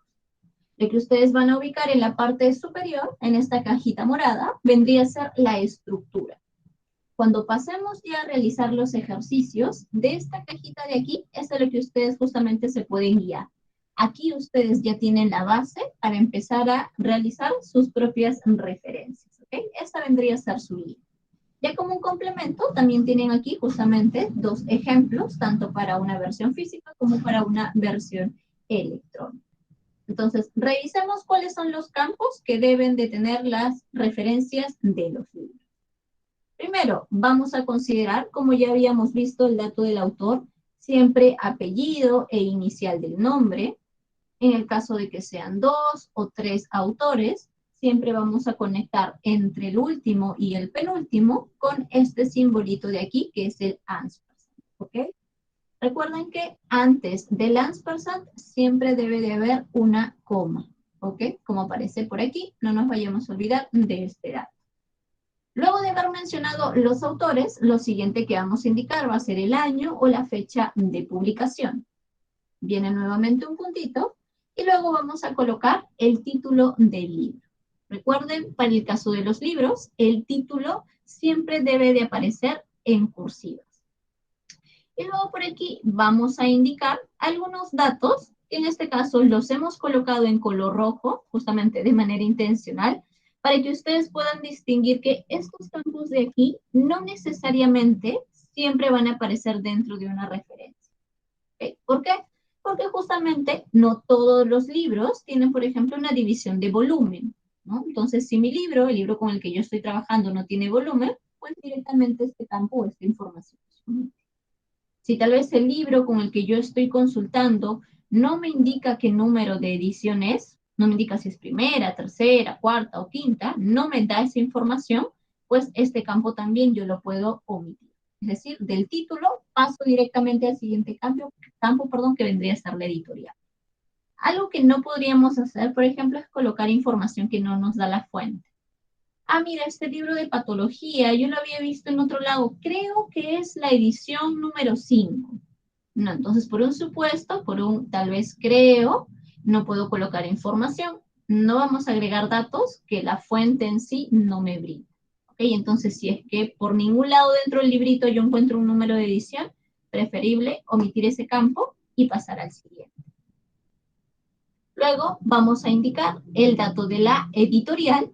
Lo que ustedes van a ubicar en la parte superior, en esta cajita morada, vendría a ser la estructura. Cuando pasemos ya a realizar los ejercicios, de esta cajita de aquí, es de lo que ustedes justamente se pueden guiar. Aquí ustedes ya tienen la base para empezar a realizar sus propias referencias. ¿Okay? Esta vendría a ser su guía. Ya como un complemento, también tienen aquí justamente dos ejemplos, tanto para una versión física como para una versión electrónica. Entonces, revisemos cuáles son los campos que deben de tener las referencias de los libros. Primero, vamos a considerar, como ya habíamos visto, el dato del autor, siempre apellido e inicial del nombre. En el caso de que sean 2 o 3 autores, siempre vamos a conectar entre el último y el penúltimo con este simbolito de aquí, que es el ampersand, ¿ok? Recuerden que antes del ampersand siempre debe de haber una coma, ¿ok? Como aparece por aquí, no nos vayamos a olvidar de este dato. Luego de haber mencionado los autores, lo siguiente que vamos a indicar va a ser el año o la fecha de publicación. Viene nuevamente un puntito y luego vamos a colocar el título del libro. Recuerden, para el caso de los libros, el título siempre debe de aparecer en cursiva. Y luego por aquí vamos a indicar algunos datos, que en este caso los hemos colocado en color rojo, justamente de manera intencional, para que ustedes puedan distinguir que estos campos de aquí no necesariamente siempre van a aparecer dentro de una referencia. ¿Okay? ¿Por qué? Porque justamente no todos los libros tienen, por ejemplo, una división de volumen, ¿no? Entonces, si mi libro, el libro con el que yo estoy trabajando, no tiene volumen, pues directamente este campo o esta información es omite. Si tal vez el libro con el que yo estoy consultando no me indica qué número de edición es, no me indica si es primera, tercera, cuarta o quinta, no me da esa información, pues este campo también yo lo puedo omitir. Es decir, del título paso directamente al siguiente campo, que vendría a ser la editorial. Algo que no podríamos hacer, por ejemplo, es colocar información que no nos da la fuente. Ah, mira, este libro de patología, yo lo había visto en otro lado, creo que es la edición número 5. No, entonces por un supuesto, tal vez creo, no puedo colocar información, no vamos a agregar datos que la fuente en sí no me brinda. ¿Ok? Entonces si es que por ningún lado dentro del librito yo encuentro un número de edición, preferible omitir ese campo y pasar al siguiente. Luego vamos a indicar el dato de la editorial.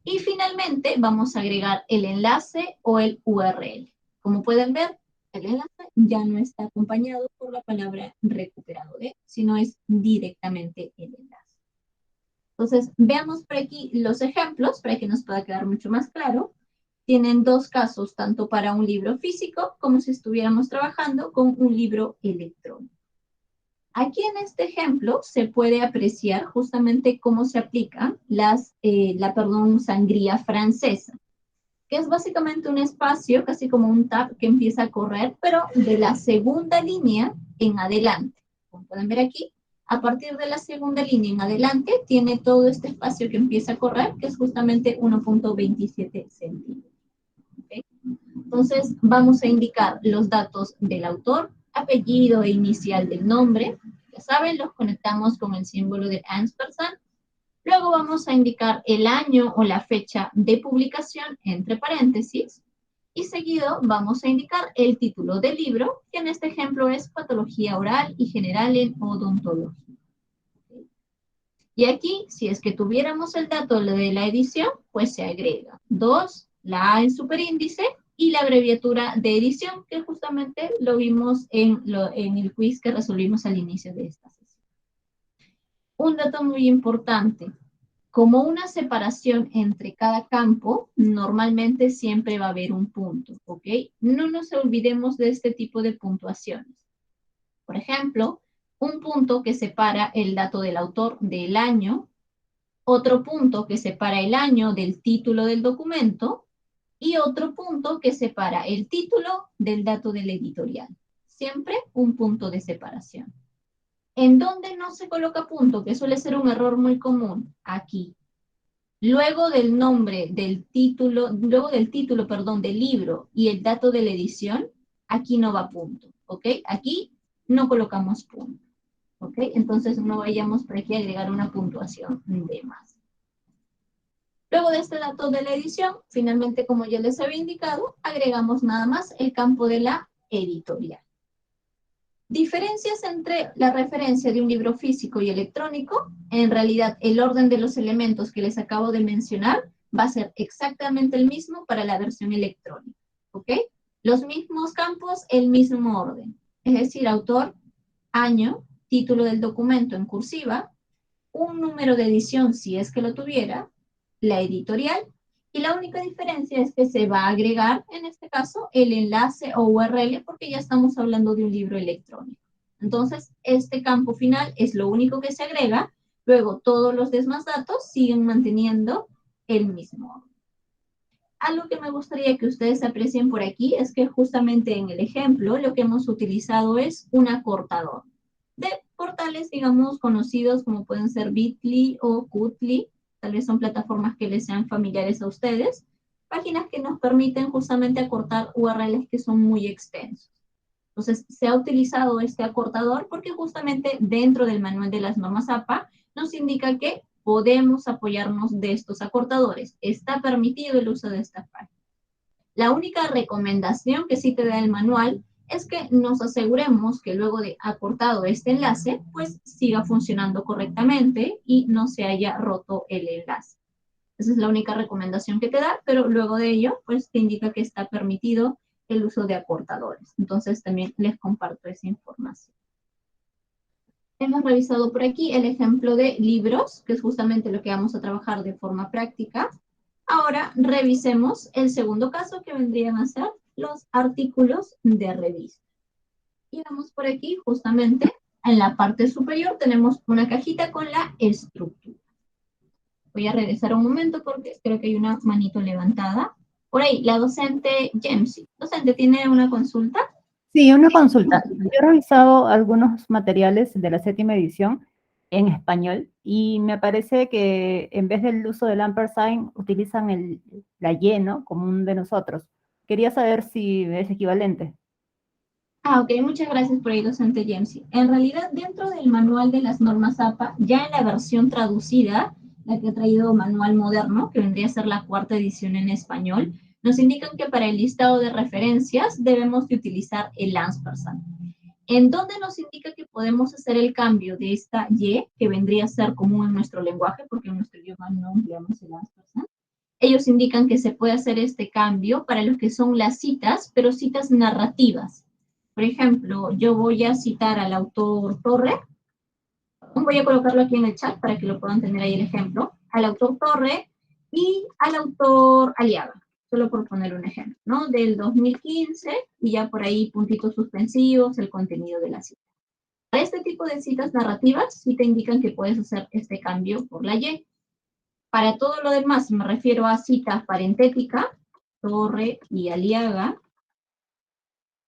Y finalmente vamos a agregar el enlace o el URL. Como pueden ver, el enlace ya no está acompañado por la palabra recuperado de, sino es directamente el enlace. Entonces, veamos por aquí los ejemplos para que nos pueda quedar mucho más claro. Tienen dos casos, tanto para un libro físico como si estuviéramos trabajando con un libro electrónico. Aquí en este ejemplo se puede apreciar justamente cómo se aplica la sangría francesa, que es básicamente un espacio, casi como un tab que empieza a correr, pero de la segunda línea en adelante. Como pueden ver aquí, a partir de la segunda línea en adelante, tiene todo este espacio que empieza a correr, que es justamente 1.27 centímetros. ¿Okay? Entonces, vamos a indicar los datos del autor, apellido e inicial del nombre. Ya saben, los conectamos con el símbolo del ampersand. Luego vamos a indicar el año o la fecha de publicación entre paréntesis. Y seguido vamos a indicar el título del libro, que en este ejemplo es Patología Oral y General en Odontología. Y aquí, si es que tuviéramos el dato de la edición, pues se agrega 2, la A en superíndice y la abreviatura de edición, que justamente lo vimos en el quiz que resolvimos al inicio de esta sesión. Un dato muy importante, como una separación entre cada campo, normalmente siempre va a haber un punto, ¿ok? No nos olvidemos de este tipo de puntuaciones. Por ejemplo, un punto que separa el dato del autor del año, otro punto que separa el año del título del documento, y otro punto que separa el título del dato del editorial. Siempre un punto de separación. ¿En dónde no se coloca punto? Que suele ser un error muy común. Aquí. Luego del nombre del título, del libro y el dato de la edición, aquí no va punto, ¿ok? Aquí no colocamos punto, ¿ok? Entonces no vayamos por aquí a agregar una puntuación de más. Luego de este dato de la edición, finalmente, como ya les había indicado, agregamos nada más el campo de la editorial. Diferencias entre la referencia de un libro físico y electrónico. En realidad, el orden de los elementos que les acabo de mencionar va a ser exactamente el mismo para la versión electrónica, ¿ok? Los mismos campos, el mismo orden. Es decir, autor, año, título del documento en cursiva, un número de edición si es que lo tuviera, la editorial, y la única diferencia es que se va a agregar, en este caso, el enlace o URL, porque ya estamos hablando de un libro electrónico. Entonces, este campo final es lo único que se agrega, luego todos los demás datos siguen manteniendo el mismo orden. Algo que me gustaría que ustedes aprecien por aquí es que justamente en el ejemplo lo que hemos utilizado es un acortador de portales, digamos, conocidos como pueden ser Bitly o Qtly. Tal vez son plataformas que les sean familiares a ustedes, páginas que nos permiten justamente acortar URLs que son muy extensos. Entonces, se ha utilizado este acortador porque justamente dentro del manual de las normas APA nos indica que podemos apoyarnos de estos acortadores. Está permitido el uso de esta página. La única recomendación que sí te da el manual es que nos aseguremos que luego de acortado este enlace, pues siga funcionando correctamente y no se haya roto el enlace. Esa es la única recomendación que te da, pero luego de ello, pues te indica que está permitido el uso de acortadores. Entonces también les comparto esa información. Hemos revisado por aquí el ejemplo de libros, que es justamente lo que vamos a trabajar de forma práctica. Ahora revisemos el segundo caso, que vendrían a ser los artículos de revista. Y vamos por aquí, justamente, en la parte superior tenemos una cajita con la estructura. Voy a regresar un momento porque creo que hay una manito levantada. Por ahí, la docente Jamesy. Docente, ¿tiene una consulta? Sí, una consulta. Yo he revisado algunos materiales de la 7ª edición en español y me parece que en vez del uso del ampersand utilizan la Y, ¿no? Común de nosotros. Quería saber si es equivalente. Ok, muchas gracias por ahí, docente Jamesy. En realidad, dentro del manual de las normas APA, ya en la versión traducida, la que ha traído manual moderno, que vendría a ser la 4ª edición en español, nos indican que para el listado de referencias debemos de utilizar el ampersand. ¿En dónde nos indica que podemos hacer el cambio de esta Y, que vendría a ser común en nuestro lenguaje, porque en nuestro idioma no empleamos el ampersand? Ellos indican que se puede hacer este cambio para lo que son las citas, pero citas narrativas. Por ejemplo, yo voy a citar al autor Torre. Voy a colocarlo aquí en el chat para que lo puedan tener ahí el ejemplo. Al autor Torre y al autor Aliaga. Solo por poner un ejemplo, ¿no? Del 2015 y ya por ahí puntitos suspensivos, el contenido de la cita. Para este tipo de citas narrativas, sí te indican que puedes hacer este cambio por la Y. Para todo lo demás, me refiero a citas parentéticas, Torre y Aliaga,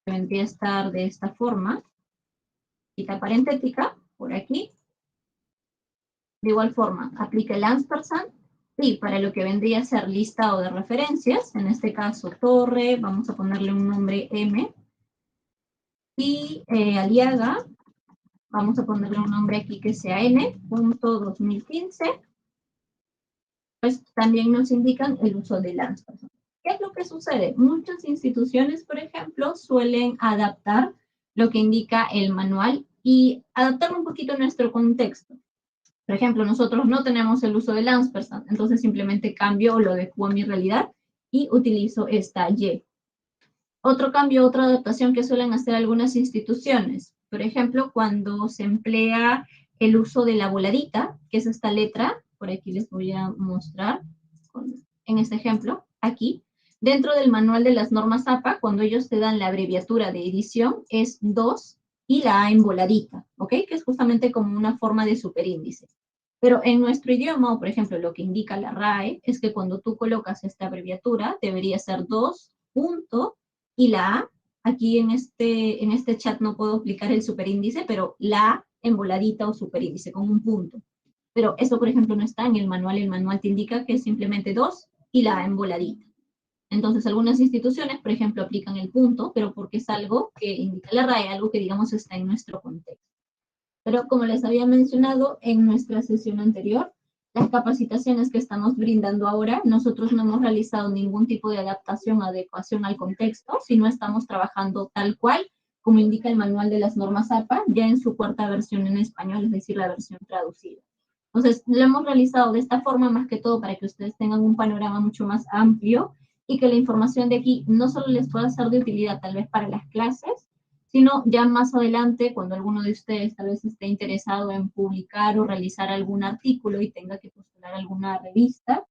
que vendría a estar de esta forma. Cita parentética, por aquí. De igual forma, aplica el ampersand. Y para lo que vendría a ser listado de referencias, en este caso Torre, vamos a ponerle un nombre M. y Aliaga, vamos a ponerle un nombre aquí que sea N.2015, pues también nos indican el uso de LANSPERSON. ¿Qué es lo que sucede? Muchas instituciones, por ejemplo, suelen adaptar lo que indica el manual y adaptarlo un poquito a nuestro contexto. Por ejemplo, nosotros no tenemos el uso de LANSPERSON, entonces simplemente cambio o lo adecuo a mi realidad y utilizo esta Y. Otro cambio, otra adaptación que suelen hacer algunas instituciones, por ejemplo, cuando se emplea el uso de la voladita, que es esta letra, por aquí les voy a mostrar en este ejemplo, aquí, dentro del manual de las normas APA, cuando ellos te dan la abreviatura de edición, es 2 y la A en voladita, ¿ok? Que es justamente como una forma de superíndice. Pero en nuestro idioma, o por ejemplo, lo que indica la RAE, es que cuando tú colocas esta abreviatura, debería ser 2, punto, y la A, aquí en este chat no puedo aplicar el superíndice, pero la A en voladita o superíndice, con un punto. Pero eso, por ejemplo, no está en el manual te indica que es simplemente 2 y la A en voladita. Entonces, algunas instituciones, por ejemplo, aplican el punto, pero porque es algo que indica la RAE, algo que, digamos, está en nuestro contexto. Pero como les había mencionado en nuestra sesión anterior, las capacitaciones que estamos brindando ahora, nosotros no hemos realizado ningún tipo de adaptación o adecuación al contexto, sino estamos trabajando tal cual, como indica el manual de las normas APA, ya en su cuarta versión en español, es decir, la versión traducida. Entonces, lo hemos realizado de esta forma, más que todo, para que ustedes tengan un panorama mucho más amplio y que la información de aquí no solo les pueda ser de utilidad tal vez para las clases, sino ya más adelante, cuando alguno de ustedes tal vez esté interesado en publicar o realizar algún artículo y tenga que postular alguna revista,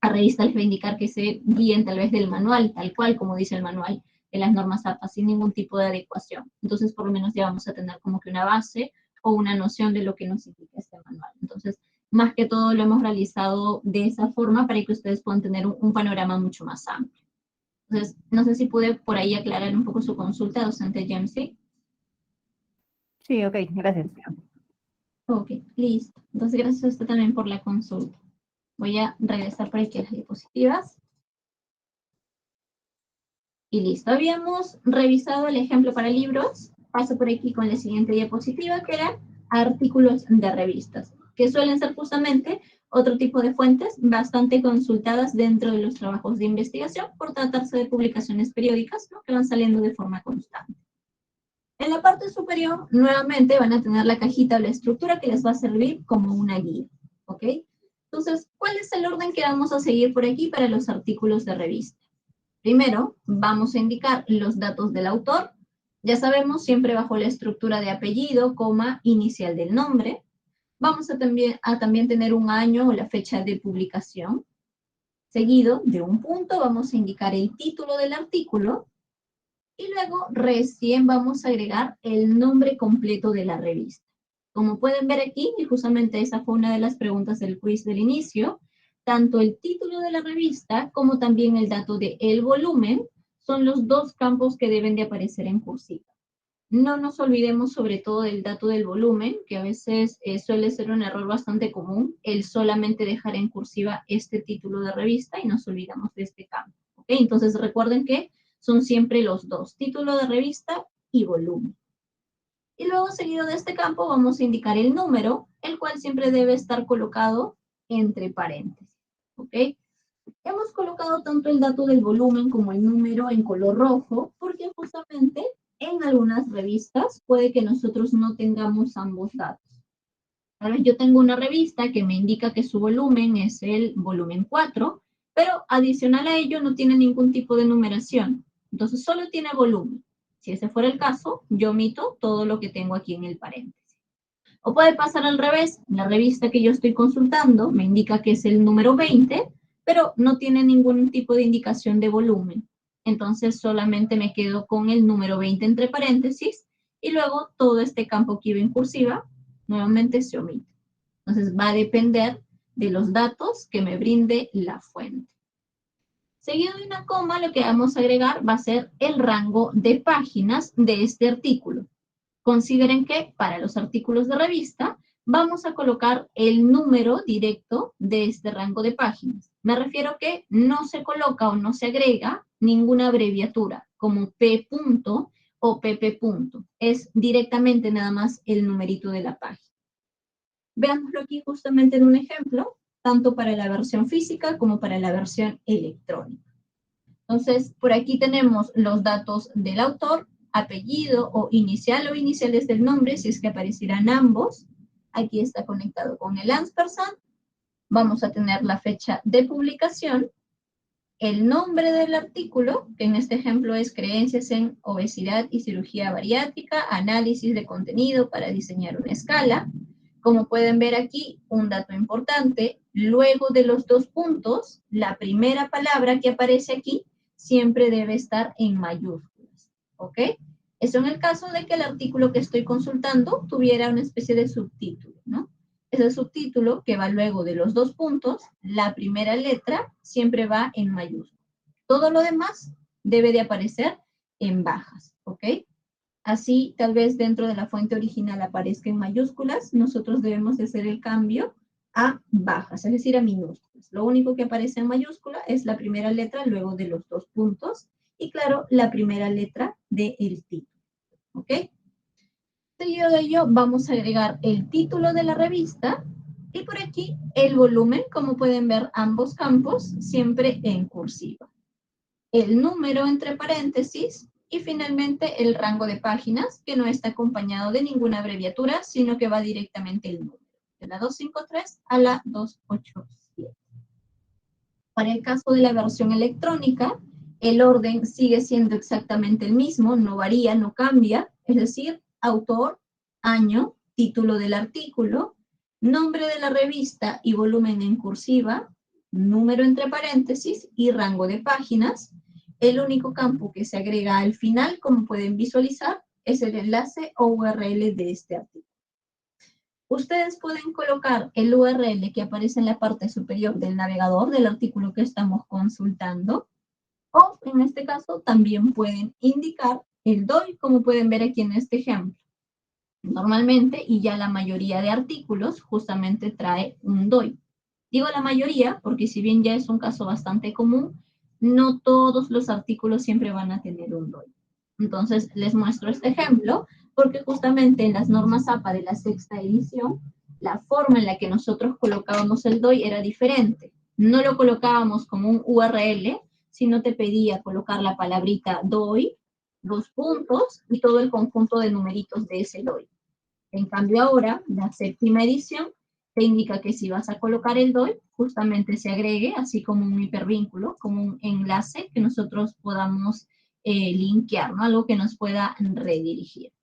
la revista les va a indicar que se guíen tal vez del manual, tal cual como dice el manual de las normas APA, sin ningún tipo de adecuación. Entonces, por lo menos ya vamos a tener como que una base o una noción de lo que nos indica este manual. Entonces, más que todo lo hemos realizado de esa forma para que ustedes puedan tener un panorama mucho más amplio. Entonces, no sé si pude por ahí aclarar un poco su consulta, docente Jamesy. Sí, ok, gracias. Ok, listo. Entonces, gracias a usted también por la consulta. Voy a regresar por aquí a las diapositivas. Y listo. Habíamos revisado el ejemplo para libros. Paso por aquí con la siguiente diapositiva, que eran artículos de revistas, que suelen ser justamente otro tipo de fuentes bastante consultadas dentro de los trabajos de investigación por tratarse de publicaciones periódicas, ¿no?, que van saliendo de forma constante. En la parte superior, nuevamente van a tener la cajita o la estructura que les va a servir como una guía, ¿ok? Entonces, ¿cuál es el orden que vamos a seguir por aquí para los artículos de revista? Primero, vamos a indicar los datos del autor. Ya sabemos, siempre bajo la estructura de apellido, coma, inicial del nombre. Vamos a también tener un año o la fecha de publicación. Seguido de un punto, vamos a indicar el título del artículo. Y luego recién vamos a agregar el nombre completo de la revista. Como pueden ver aquí, y justamente esa fue una de las preguntas del quiz del inicio, tanto el título de la revista como también el dato de el volumen son los dos campos que deben de aparecer en cursiva. No nos olvidemos sobre todo del dato del volumen, que a veces suele ser un error bastante común, el solamente dejar en cursiva este título de revista y nos olvidamos de este campo. ¿Okay? Entonces recuerden que son siempre los dos, título de revista y volumen. Y luego, seguido de este campo, vamos a indicar el número, el cual siempre debe estar colocado entre paréntesis. ¿Ok? Hemos colocado tanto el dato del volumen como el número en color rojo, porque justamente en algunas revistas puede que nosotros no tengamos ambos datos. Ahora, yo tengo una revista que me indica que su volumen es el volumen 4, pero adicional a ello no tiene ningún tipo de numeración. Entonces solo tiene volumen. Si ese fuera el caso, yo omito todo lo que tengo aquí en el paréntesis. O puede pasar al revés. La revista que yo estoy consultando me indica que es el número 20, pero no tiene ningún tipo de indicación de volumen. Entonces solamente me quedo con el número 20 entre paréntesis y luego todo este campo que iba en cursiva nuevamente se omite. Entonces va a depender de los datos que me brinde la fuente. Seguido de una coma, lo que vamos a agregar va a ser el rango de páginas de este artículo. Consideren que para los artículos de revista vamos a colocar el número directo de este rango de páginas. Me refiero que no se coloca o no se agrega ninguna abreviatura, como P. punto o pp. Es directamente nada más el numerito de la página. Veámoslo aquí justamente en un ejemplo, tanto para la versión física como para la versión electrónica. Entonces, por aquí tenemos los datos del autor, apellido o iniciales del nombre, si es que aparecerán ambos. Aquí está conectado con el ampersand. Vamos a tener la fecha de publicación, el nombre del artículo, que en este ejemplo es Creencias en Obesidad y Cirugía Bariátrica, análisis de contenido para diseñar una escala. Como pueden ver aquí, un dato importante, luego de los 2 puntos, la primera palabra que aparece aquí siempre debe estar en mayúsculas, ¿ok? Eso en el caso de que el artículo que estoy consultando tuviera una especie de subtítulo, ¿no? Ese subtítulo que va luego de los 2 puntos, la primera letra siempre va en mayúsculas. Todo lo demás debe de aparecer en bajas, ¿ok? Así, tal vez dentro de la fuente original aparezca en mayúsculas, nosotros debemos de hacer el cambio a bajas, es decir, a minúsculas. Lo único que aparece en mayúscula es la primera letra luego de los 2 puntos y, claro, la primera letra del título, ¿ok? Seguido de ello, vamos a agregar el título de la revista y por aquí el volumen, como pueden ver, ambos campos siempre en cursiva. El número entre paréntesis y finalmente el rango de páginas, que no está acompañado de ninguna abreviatura, sino que va directamente el número, de la 253 a la 287. Para el caso de la versión electrónica, el orden sigue siendo exactamente el mismo, no varía, no cambia, es decir, autor, año, título del artículo, nombre de la revista y volumen en cursiva, número entre paréntesis y rango de páginas. El único campo que se agrega al final, como pueden visualizar, es el enlace o URL de este artículo. Ustedes pueden colocar el URL que aparece en la parte superior del navegador del artículo que estamos consultando, o en este caso también pueden indicar el DOI, como pueden ver aquí en este ejemplo. Normalmente, y ya la mayoría de artículos, justamente trae un DOI. Digo la mayoría, porque si bien ya es un caso bastante común, no todos los artículos siempre van a tener un DOI. Entonces, les muestro este ejemplo, porque justamente en las normas APA de la 6ª edición, la forma en la que nosotros colocábamos el DOI era diferente. No lo colocábamos como un URL, sino te pedía colocar la palabrita DOI, 2 puntos, y todo el conjunto de numeritos de ese DOI. En cambio ahora, la 7ª edición, te indica que si vas a colocar el DOI, justamente se agregue, así como un hipervínculo, como un enlace que nosotros podamos linkear, ¿no? Algo que nos pueda redirigir.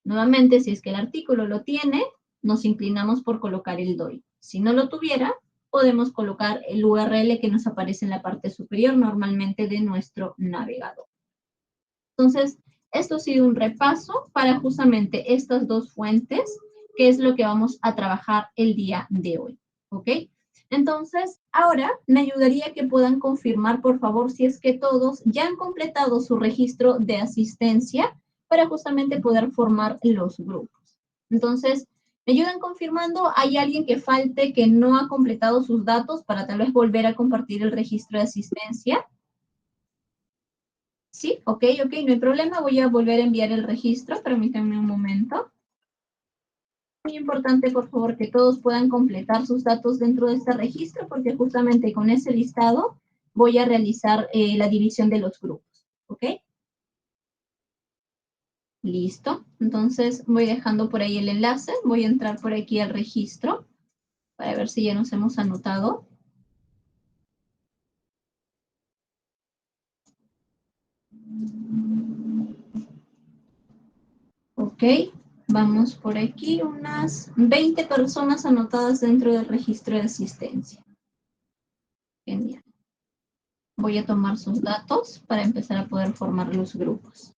Nuevamente, si es que el artículo lo tiene, nos inclinamos por colocar el DOI. Si no lo tuviera, podemos colocar el URL que nos aparece en la parte superior, normalmente de nuestro navegador. Entonces, esto ha sido un repaso para justamente estas 2 fuentes, que es lo que vamos a trabajar el día de hoy, ¿ok? Entonces, ahora me ayudaría que puedan confirmar, por favor, si es que todos ya han completado su registro de asistencia para justamente poder formar los grupos. Entonces, ¿me ayudan confirmando? ¿Hay alguien que falte, que no ha completado sus datos para tal vez volver a compartir el registro de asistencia? Sí, ok, no hay problema. Voy a volver a enviar el registro. Permítanme un momento. Muy importante, por favor, que todos puedan completar sus datos dentro de este registro, porque justamente con ese listado voy a realizar la división de los grupos, ¿ok? Listo. Entonces voy dejando por ahí el enlace. Voy a entrar por aquí al registro para ver si ya nos hemos anotado. Ok, vamos por aquí, unas 20 personas anotadas dentro del registro de asistencia. Genial. Voy a tomar sus datos para empezar a poder formar los grupos.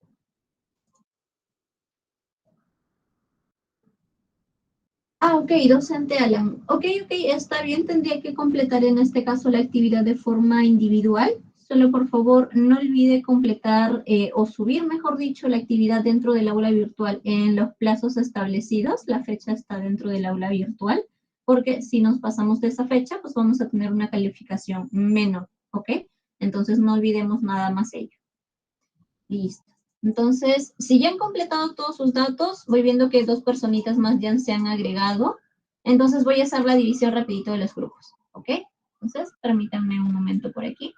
Ah, ok, docente Alan. Ok, está bien, tendría que completar en este caso la actividad de forma individual. Solo por favor no olvide completar o subir, mejor dicho, la actividad dentro del aula virtual en los plazos establecidos. La fecha está dentro del aula virtual, porque si nos pasamos de esa fecha, pues vamos a tener una calificación menor, ¿ok? Entonces no olvidemos nada más ello. Listo. Entonces, si ya han completado todos sus datos, voy viendo que 2 personitas más ya se han agregado. Entonces voy a hacer la división rapidito de los grupos, ¿ok? Entonces, permítanme un momento por aquí.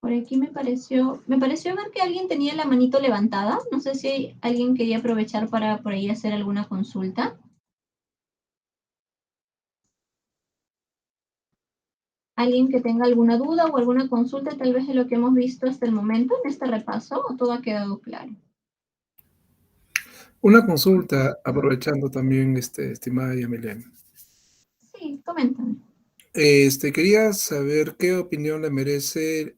Por aquí me pareció ver que alguien tenía la manito levantada. No sé si alguien quería aprovechar para por ahí hacer alguna consulta. ¿Alguien que tenga alguna duda o alguna consulta tal vez de lo que hemos visto hasta el momento en este repaso o todo ha quedado claro? Una consulta, aprovechando también, estimada Yamilén. Sí, coméntame. Quería saber qué opinión le merece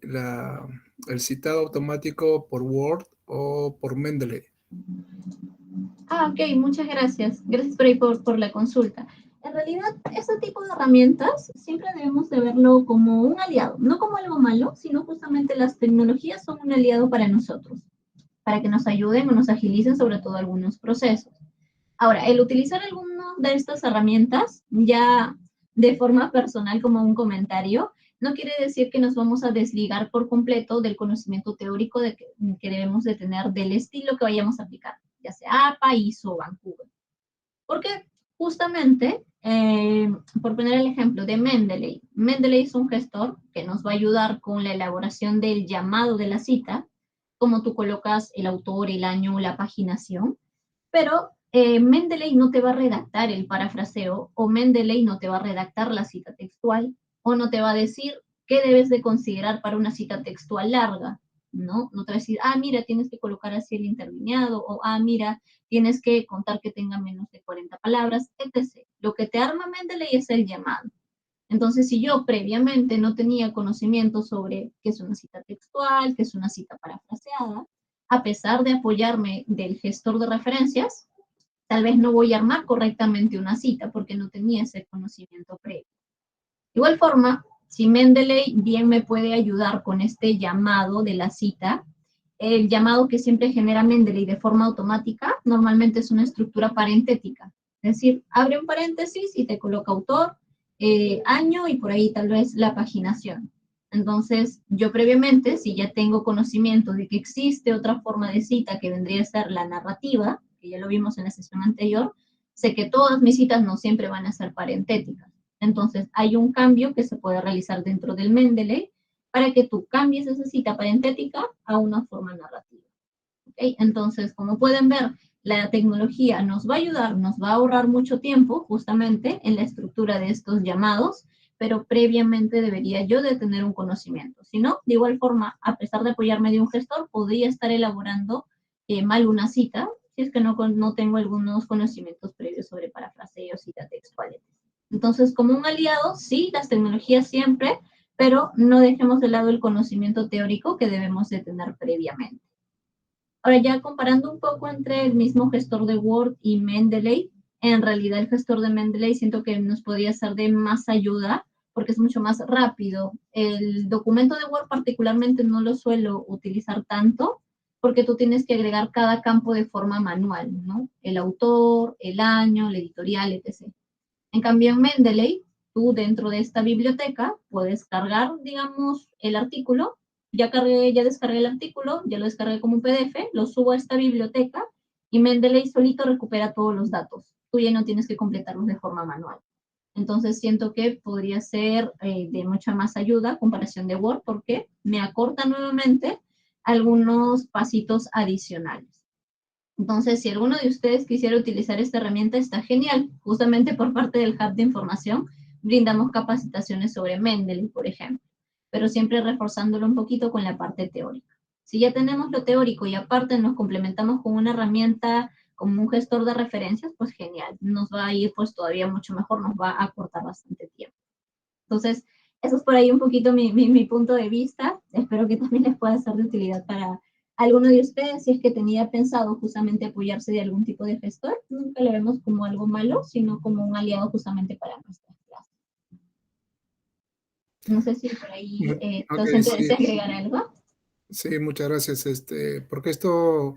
el citado automático por Word o por Mendeley. Ok, muchas gracias. Gracias por ahí por la consulta. En realidad, este tipo de herramientas siempre debemos de verlo como un aliado, no como algo malo, sino justamente las tecnologías son un aliado para nosotros, para que nos ayuden o nos agilicen sobre todo algunos procesos. Ahora, el utilizar alguna de estas herramientas ya de forma personal como un comentario, no quiere decir que nos vamos a desligar por completo del conocimiento teórico que debemos de tener del estilo que vayamos a aplicar, ya sea APA, ISO o Vancouver. Porque justamente, por poner el ejemplo de Mendeley, Mendeley es un gestor que nos va a ayudar con la elaboración del llamado de la cita, como tú colocas el autor, el año, la paginación, pero Mendeley no te va a redactar el parafraseo o Mendeley no te va a redactar la cita textual o no te va a decir qué debes de considerar para una cita textual larga, ¿no? No te va a decir, mira, tienes que colocar así el interlineado o, mira, tienes que contar que tenga menos de 40 palabras, etc. Lo que te arma Mendeley es el llamado. Entonces, si yo previamente no tenía conocimiento sobre qué es una cita textual, qué es una cita parafraseada, a pesar de apoyarme del gestor de referencias, tal vez no voy a armar correctamente una cita porque no tenía ese conocimiento previo. De igual forma, si Mendeley bien me puede ayudar con este llamado de la cita, el llamado que siempre genera Mendeley de forma automática normalmente es una estructura parentética. Es decir, abre un paréntesis y te coloca autor, año y por ahí tal vez la paginación. Entonces, yo previamente, si ya tengo conocimiento de que existe otra forma de cita que vendría a ser la narrativa, que ya lo vimos en la sesión anterior, sé que todas mis citas no siempre van a ser parentéticas. Entonces, hay un cambio que se puede realizar dentro del Mendeley para que tú cambies esa cita parentética a una forma narrativa. ¿Okay? Entonces, como pueden ver, la tecnología nos va a ayudar, nos va a ahorrar mucho tiempo justamente en la estructura de estos llamados, pero previamente debería yo de tener un conocimiento. Si no, de igual forma, a pesar de apoyarme de un gestor, podría estar elaborando mal una cita si es que no tengo algunos conocimientos previos sobre parafraseo, cita textual. Entonces, como un aliado, sí, las tecnologías siempre, pero no dejemos de lado el conocimiento teórico que debemos de tener previamente. Ahora ya comparando un poco entre el mismo gestor de Word y Mendeley, en realidad el gestor de Mendeley siento que nos podría ser de más ayuda porque es mucho más rápido. El documento de Word particularmente no lo suelo utilizar tanto porque tú tienes que agregar cada campo de forma manual, ¿no? El autor, el año, la editorial, etc. En cambio, en Mendeley, tú dentro de esta biblioteca puedes cargar, digamos, el artículo. Ya descargué el artículo, ya lo descargué como un PDF, lo subo a esta biblioteca y Mendeley solito recupera todos los datos. Tú ya no tienes que completarlos de forma manual. Entonces siento que podría ser de mucha más ayuda a comparación de Word porque me acorta nuevamente algunos pasitos adicionales. Entonces, si alguno de ustedes quisiera utilizar esta herramienta, está genial. Justamente por parte del Hub de Información, brindamos capacitaciones sobre Mendeley, por ejemplo, pero siempre reforzándolo un poquito con la parte teórica. Si ya tenemos lo teórico y aparte nos complementamos con una herramienta como un gestor de referencias, pues genial. Nos va a ir pues todavía mucho mejor, nos va a acortar bastante tiempo. Entonces, eso es por ahí un poquito mi punto de vista. Espero que también les pueda ser de utilidad para alguno de ustedes, si es que tenía pensado justamente apoyarse de algún tipo de gestor. Nunca lo vemos como algo malo, sino como un aliado justamente para nuestras clases. No sé si por ahí Ok, docente sí, desea agregar algo. sí, muchas gracias. Porque esto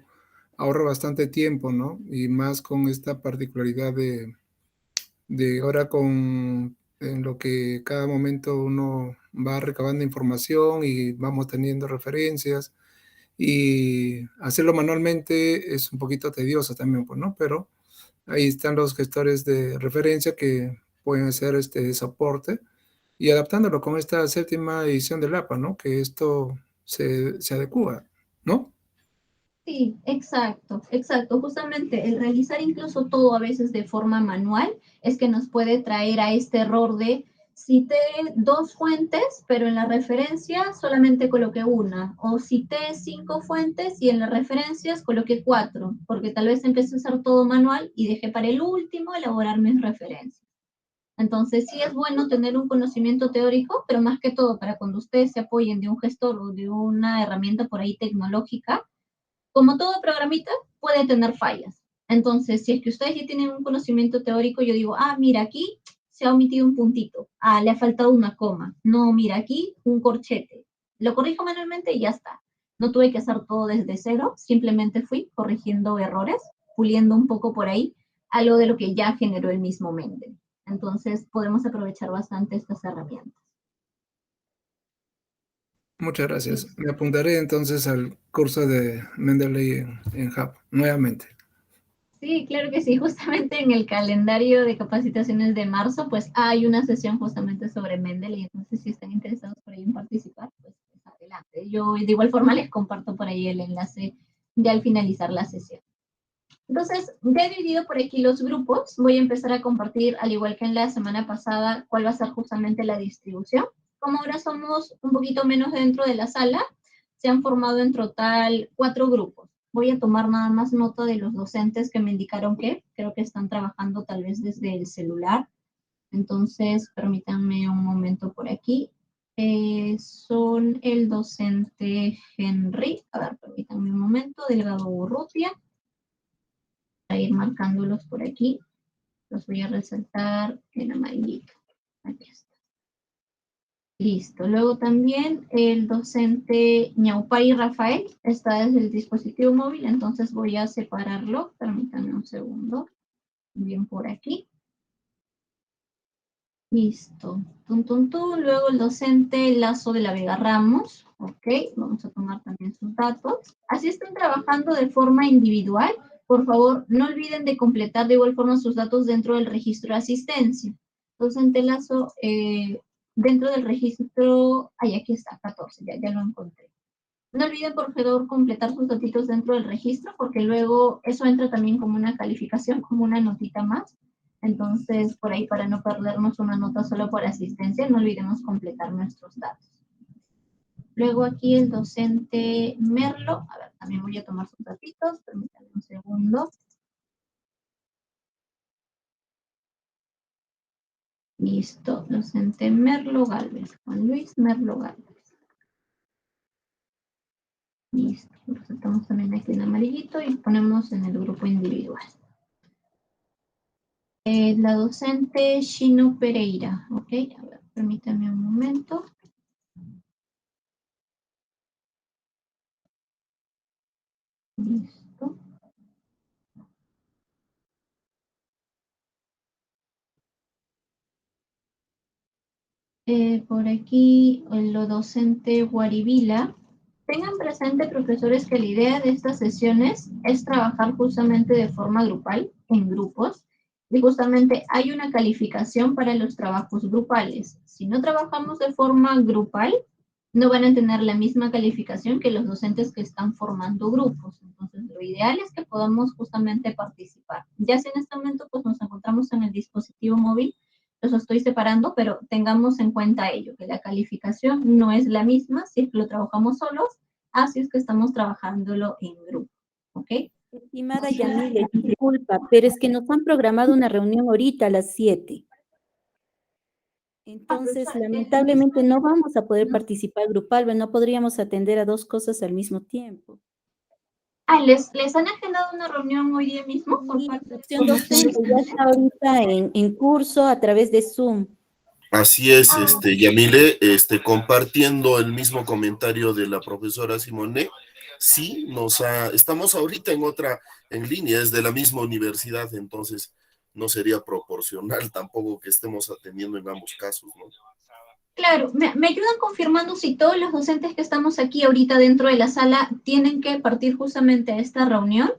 ahorra bastante tiempo, ¿no? Y más con esta particularidad de ahora en lo que cada momento uno va recabando información y vamos teniendo referencias, y hacerlo manualmente es un poquito tedioso también, pues, ¿no? Pero ahí están los gestores de referencia que pueden hacer este soporte y adaptándolo con esta séptima edición del APA, ¿no? Que esto se adecúa, ¿no? Sí, exacto, exacto. Justamente el realizar incluso todo a veces de forma manual es que nos puede traer a este error de cité dos fuentes, pero en la referencia solamente coloqué una, o cité cinco fuentes y en las referencias coloqué cuatro, porque tal vez empecé a hacer todo manual y dejé para el último elaborar mis referencias. Entonces, sí es bueno tener un conocimiento teórico, pero más que todo para cuando ustedes se apoyen de un gestor o de una herramienta por ahí tecnológica, como todo programita, puede tener fallas. Entonces, si es que ustedes ya tienen un conocimiento teórico, yo digo, ah, mira, aquí se ha omitido un puntito, ah, le ha faltado una coma, no, mira, aquí un corchete. Lo corrijo manualmente y ya está. No tuve que hacer todo desde cero, simplemente fui corrigiendo errores, puliendo un poco por ahí, algo de lo que ya generó el mismo Mendeley. Entonces, podemos aprovechar bastante estas herramientas. Muchas gracias. Me apuntaré entonces al curso de Mendeley en Hub, nuevamente. Sí, claro que sí. Justamente en el calendario de capacitaciones de marzo, pues hay una sesión justamente sobre Mendeley. Entonces, si están interesados por ahí en participar, pues adelante. Yo de igual forma les comparto por ahí el enlace ya al finalizar la sesión. Entonces, ya he dividido por aquí los grupos. Voy a empezar a compartir, al igual que en la semana pasada, cuál va a ser justamente la distribución. Como ahora somos un poquito menos dentro de la sala, se han formado en total 4 grupos. Voy a tomar nada más nota de los docentes que me indicaron que creo que están trabajando tal vez desde el celular. Entonces, permítanme un momento por aquí. Son el docente Henry, a ver, permítanme un momento, Delgado Urrutia. A ir marcándolos por aquí. Los voy a resaltar en amarillito. Aquí está. Listo. Luego también el docente Ñaupay Rafael está desde el dispositivo móvil, entonces voy a separarlo. Permítanme un segundo. Bien por aquí. Listo. Tum, tum, tum. Luego el docente Lazo de la Vega Ramos. Ok, vamos a tomar también sus datos. Así están trabajando de forma individual. Por favor, no olviden de completar de igual forma sus datos dentro del registro de asistencia. Docente Lazo, dentro del registro, ay, aquí está, 14, ya lo encontré. No olviden, por favor, completar sus datos dentro del registro, porque luego eso entra también como una calificación, como una notita más. Entonces, por ahí, para no perdernos una nota solo por asistencia, no olvidemos completar nuestros datos. Luego aquí el docente Merlo, a ver, también voy a tomar sus datos, permítanme un segundo. Listo, docente Merlo Galvez, Juan Luis Merlo Galvez. Listo, lo resaltamos también aquí en amarillito y ponemos en el grupo individual. La docente Shino Pereira, ok, a ver, permítanme un momento. Listo. Por aquí, lo docente Guaribila. Tengan presente, profesores, que la idea de estas sesiones es trabajar justamente de forma grupal, en grupos, y justamente hay una calificación para los trabajos grupales. Si no trabajamos de forma grupal, no van a tener la misma calificación que los docentes que están formando grupos. Entonces, lo ideal es que podamos justamente participar. Ya si en este momento pues, nos encontramos en el dispositivo móvil, los estoy separando, pero tengamos en cuenta ello, que la calificación no es la misma si es que lo trabajamos solos, así es que estamos trabajándolo en grupo, ¿ok? Estimada Yamile, disculpa, pero es que nos han programado una reunión ahorita a las 7. Entonces, lamentablemente no vamos a poder participar grupal, no podríamos atender a 2 cosas al mismo tiempo. Ah, ¿les han agendado una reunión hoy día mismo? Y la opción docente ya está ahorita en curso a través de Zoom. Así es, Yamile, compartiendo el mismo comentario de la profesora Simone, sí, estamos ahorita en línea, es de la misma universidad, entonces no sería proporcional tampoco que estemos atendiendo en ambos casos, ¿no? Claro, me ayudan confirmando si todos los docentes que estamos aquí ahorita dentro de la sala tienen que partir justamente a esta reunión.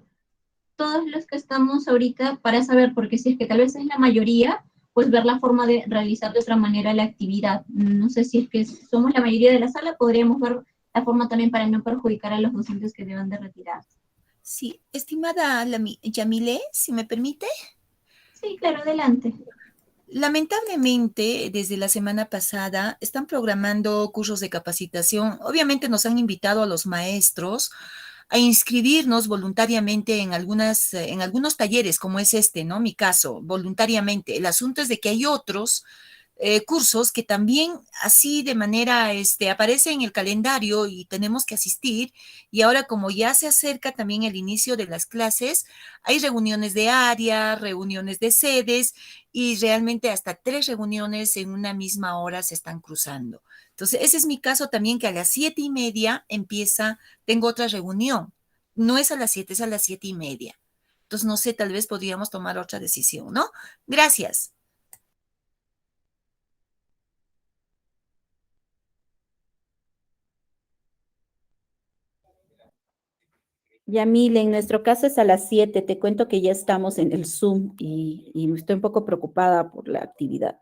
Todos los que estamos ahorita para saber, porque si es que tal vez es la mayoría, pues ver la forma de realizar de otra manera la actividad. No sé si es que somos la mayoría de la sala, podríamos ver la forma también para no perjudicar a los docentes que deban de retirarse. Sí, estimada Yamile, si me permite. Sí, claro, adelante. Lamentablemente, desde la semana pasada están programando cursos de capacitación. Obviamente nos han invitado a los maestros a inscribirnos voluntariamente en algunos talleres, como es este, ¿no? Mi caso, voluntariamente. El asunto es de que hay otros cursos que también así de manera, aparece en el calendario y tenemos que asistir. Y ahora como ya se acerca también el inicio de las clases, hay reuniones de área, reuniones de sedes y realmente hasta 3 reuniones en una misma hora se están cruzando. Entonces, ese es mi caso también, que a las 7:30 tengo otra reunión. No es a las 7, es a las 7:30. Entonces, no sé, tal vez podríamos tomar otra decisión, ¿no? Gracias. Yamile, en nuestro caso es a las 7. Te cuento que ya estamos en el Zoom y estoy un poco preocupada por la actividad.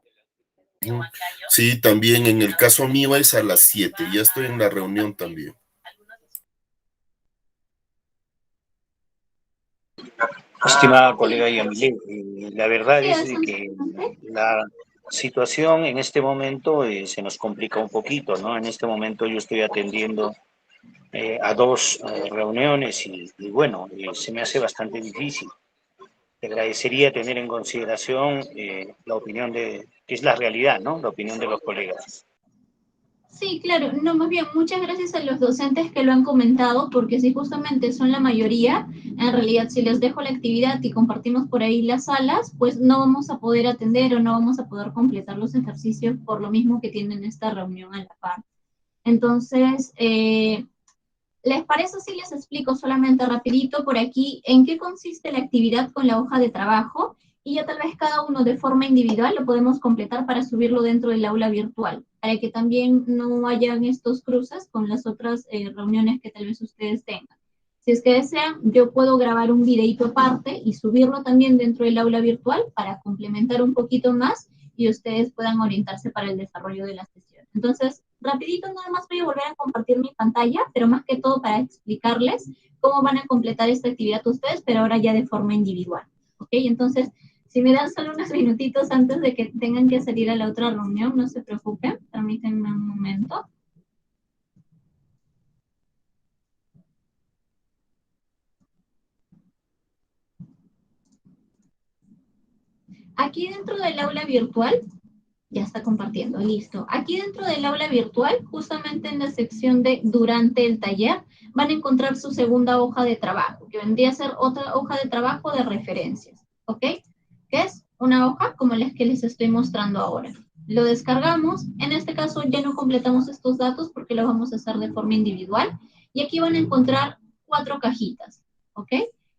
Sí, también en el caso mío es a las 7, ya estoy en la reunión también. Estimada colega Yamile, la verdad es de que la situación en este momento se nos complica un poquito, ¿no? En este momento yo estoy atendiendo a 2 reuniones y bueno, se me hace bastante difícil. Te agradecería tener en consideración la opinión que es la realidad, ¿no? La opinión de los colegas. Sí, claro, no, más bien, muchas gracias a los docentes que lo han comentado, porque si justamente son la mayoría, en realidad si les dejo la actividad y compartimos por ahí las salas, pues no vamos a poder atender o no vamos a poder completar los ejercicios por lo mismo que tienen esta reunión a la par. Entonces, ¿les parece si les explico solamente rapidito por aquí en qué consiste la actividad con la hoja de trabajo? Y ya tal vez cada uno de forma individual lo podemos completar para subirlo dentro del aula virtual, para que también no hayan estos cruces con las otras reuniones que tal vez ustedes tengan. Si es que desean, yo puedo grabar un videito aparte y subirlo también dentro del aula virtual para complementar un poquito más y ustedes puedan orientarse para el desarrollo de la sesión. Entonces, rapidito nada más voy a volver a compartir mi pantalla, pero más que todo para explicarles cómo van a completar esta actividad ustedes, pero ahora ya de forma individual. ¿Ok? Entonces, si me dan solo unos minutitos antes de que tengan que salir a la otra reunión, no se preocupen, permítanme un momento. Aquí dentro del aula virtual, ya está compartiendo, listo. Aquí dentro del aula virtual, justamente en la sección de durante el taller, van a encontrar su segunda hoja de trabajo, que vendría a ser otra hoja de trabajo de referencias, ¿ok? Que es una hoja como las que les estoy mostrando ahora. Lo descargamos, en este caso ya no completamos estos datos porque lo vamos a hacer de forma individual, y aquí van a encontrar 4 cajitas, ¿ok?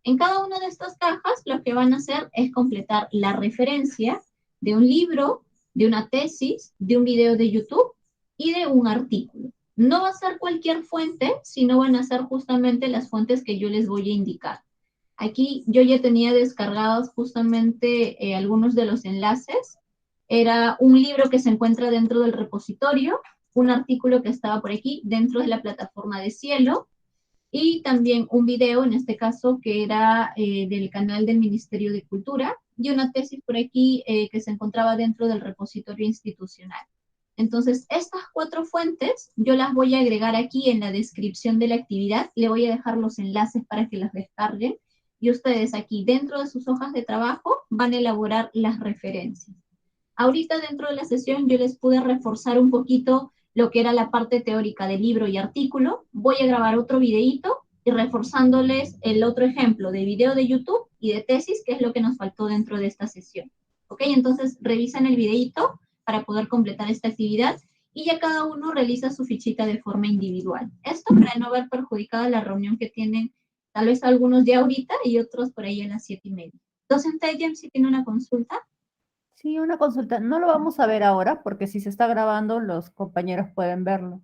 En cada una de estas cajas lo que van a hacer es completar la referencia de un libro, de una tesis, de un video de YouTube y de un artículo. No va a ser cualquier fuente, sino van a ser justamente las fuentes que yo les voy a indicar. Aquí yo ya tenía descargados justamente algunos de los enlaces. Era un libro que se encuentra dentro del repositorio, un artículo que estaba por aquí dentro de la plataforma de Cielo, y también un video, en este caso, que era del canal del Ministerio de Cultura, y una tesis por aquí que se encontraba dentro del repositorio institucional. Entonces, estas 4 fuentes yo las voy a agregar aquí en la descripción de la actividad, le voy a dejar los enlaces para que las descarguen, y ustedes aquí dentro de sus hojas de trabajo van a elaborar las referencias. Ahorita dentro de la sesión yo les pude reforzar un poquito lo que era la parte teórica del libro y artículo. Voy a grabar otro videíto y reforzándoles el otro ejemplo de video de YouTube y de tesis, que es lo que nos faltó dentro de esta sesión. ¿Ok? Entonces revisen el videíto para poder completar esta actividad y ya cada uno realiza su fichita de forma individual. Esto para no ver perjudicada la reunión que tienen tal vez algunos ya ahorita y otros por ahí a las 7:30. Docente James, si tiene una consulta. Sí, una consulta. No lo vamos a ver ahora porque si se está grabando, los compañeros pueden verlo.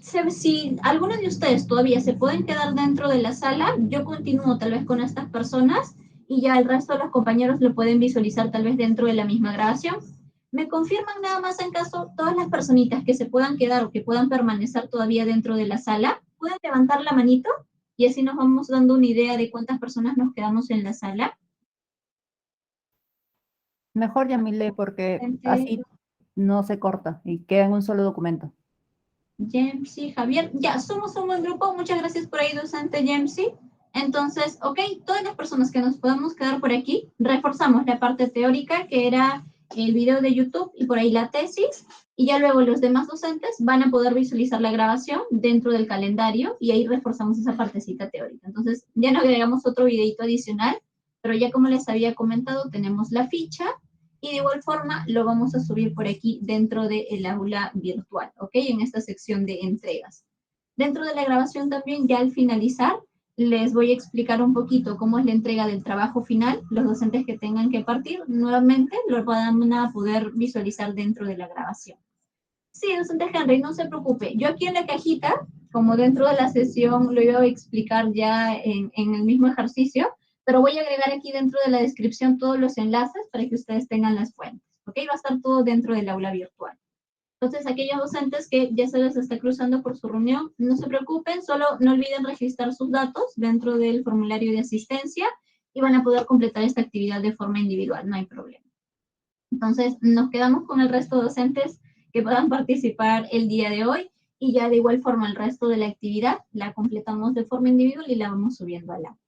Si algunos de ustedes todavía se pueden quedar dentro de la sala, yo continúo tal vez con estas personas y ya el resto de los compañeros lo pueden visualizar tal vez dentro de la misma grabación. Me confirman nada más en caso todas las personitas que se puedan quedar o que puedan permanecer todavía dentro de la sala, pueden levantar la manito y así nos vamos dando una idea de cuántas personas nos quedamos en la sala. Mejor, Yamile, porque así no se corta y queda en un solo documento. Jamesy, Javier, ya somos un buen grupo, muchas gracias por ahí, docente Jamesy. Entonces, ok, todas las personas que nos podamos quedar por aquí, reforzamos la parte teórica, que era el video de YouTube y por ahí la tesis, y ya luego los demás docentes van a poder visualizar la grabación dentro del calendario, y ahí reforzamos esa partecita teórica. Entonces, ya no agregamos otro videito adicional, pero ya como les había comentado, tenemos la ficha, y de igual forma lo vamos a subir por aquí dentro del aula virtual, ¿ok? En esta sección de entregas. Dentro de la grabación también, ya al finalizar, les voy a explicar un poquito cómo es la entrega del trabajo final. Los docentes que tengan que partir, nuevamente lo van a poder visualizar dentro de la grabación. Sí, docente Henry, no se preocupe. Yo aquí en la cajita, como dentro de la sesión lo iba a explicar ya en el mismo ejercicio, pero voy a agregar aquí dentro de la descripción todos los enlaces para que ustedes tengan las fuentes, ¿ok? Va a estar todo dentro del aula virtual. Entonces, aquellos docentes que ya se les está cruzando por su reunión, no se preocupen, solo no olviden registrar sus datos dentro del formulario de asistencia y van a poder completar esta actividad de forma individual, no hay problema. Entonces, nos quedamos con el resto de docentes que puedan participar el día de hoy y ya de igual forma el resto de la actividad la completamos de forma individual y la vamos subiendo al aula.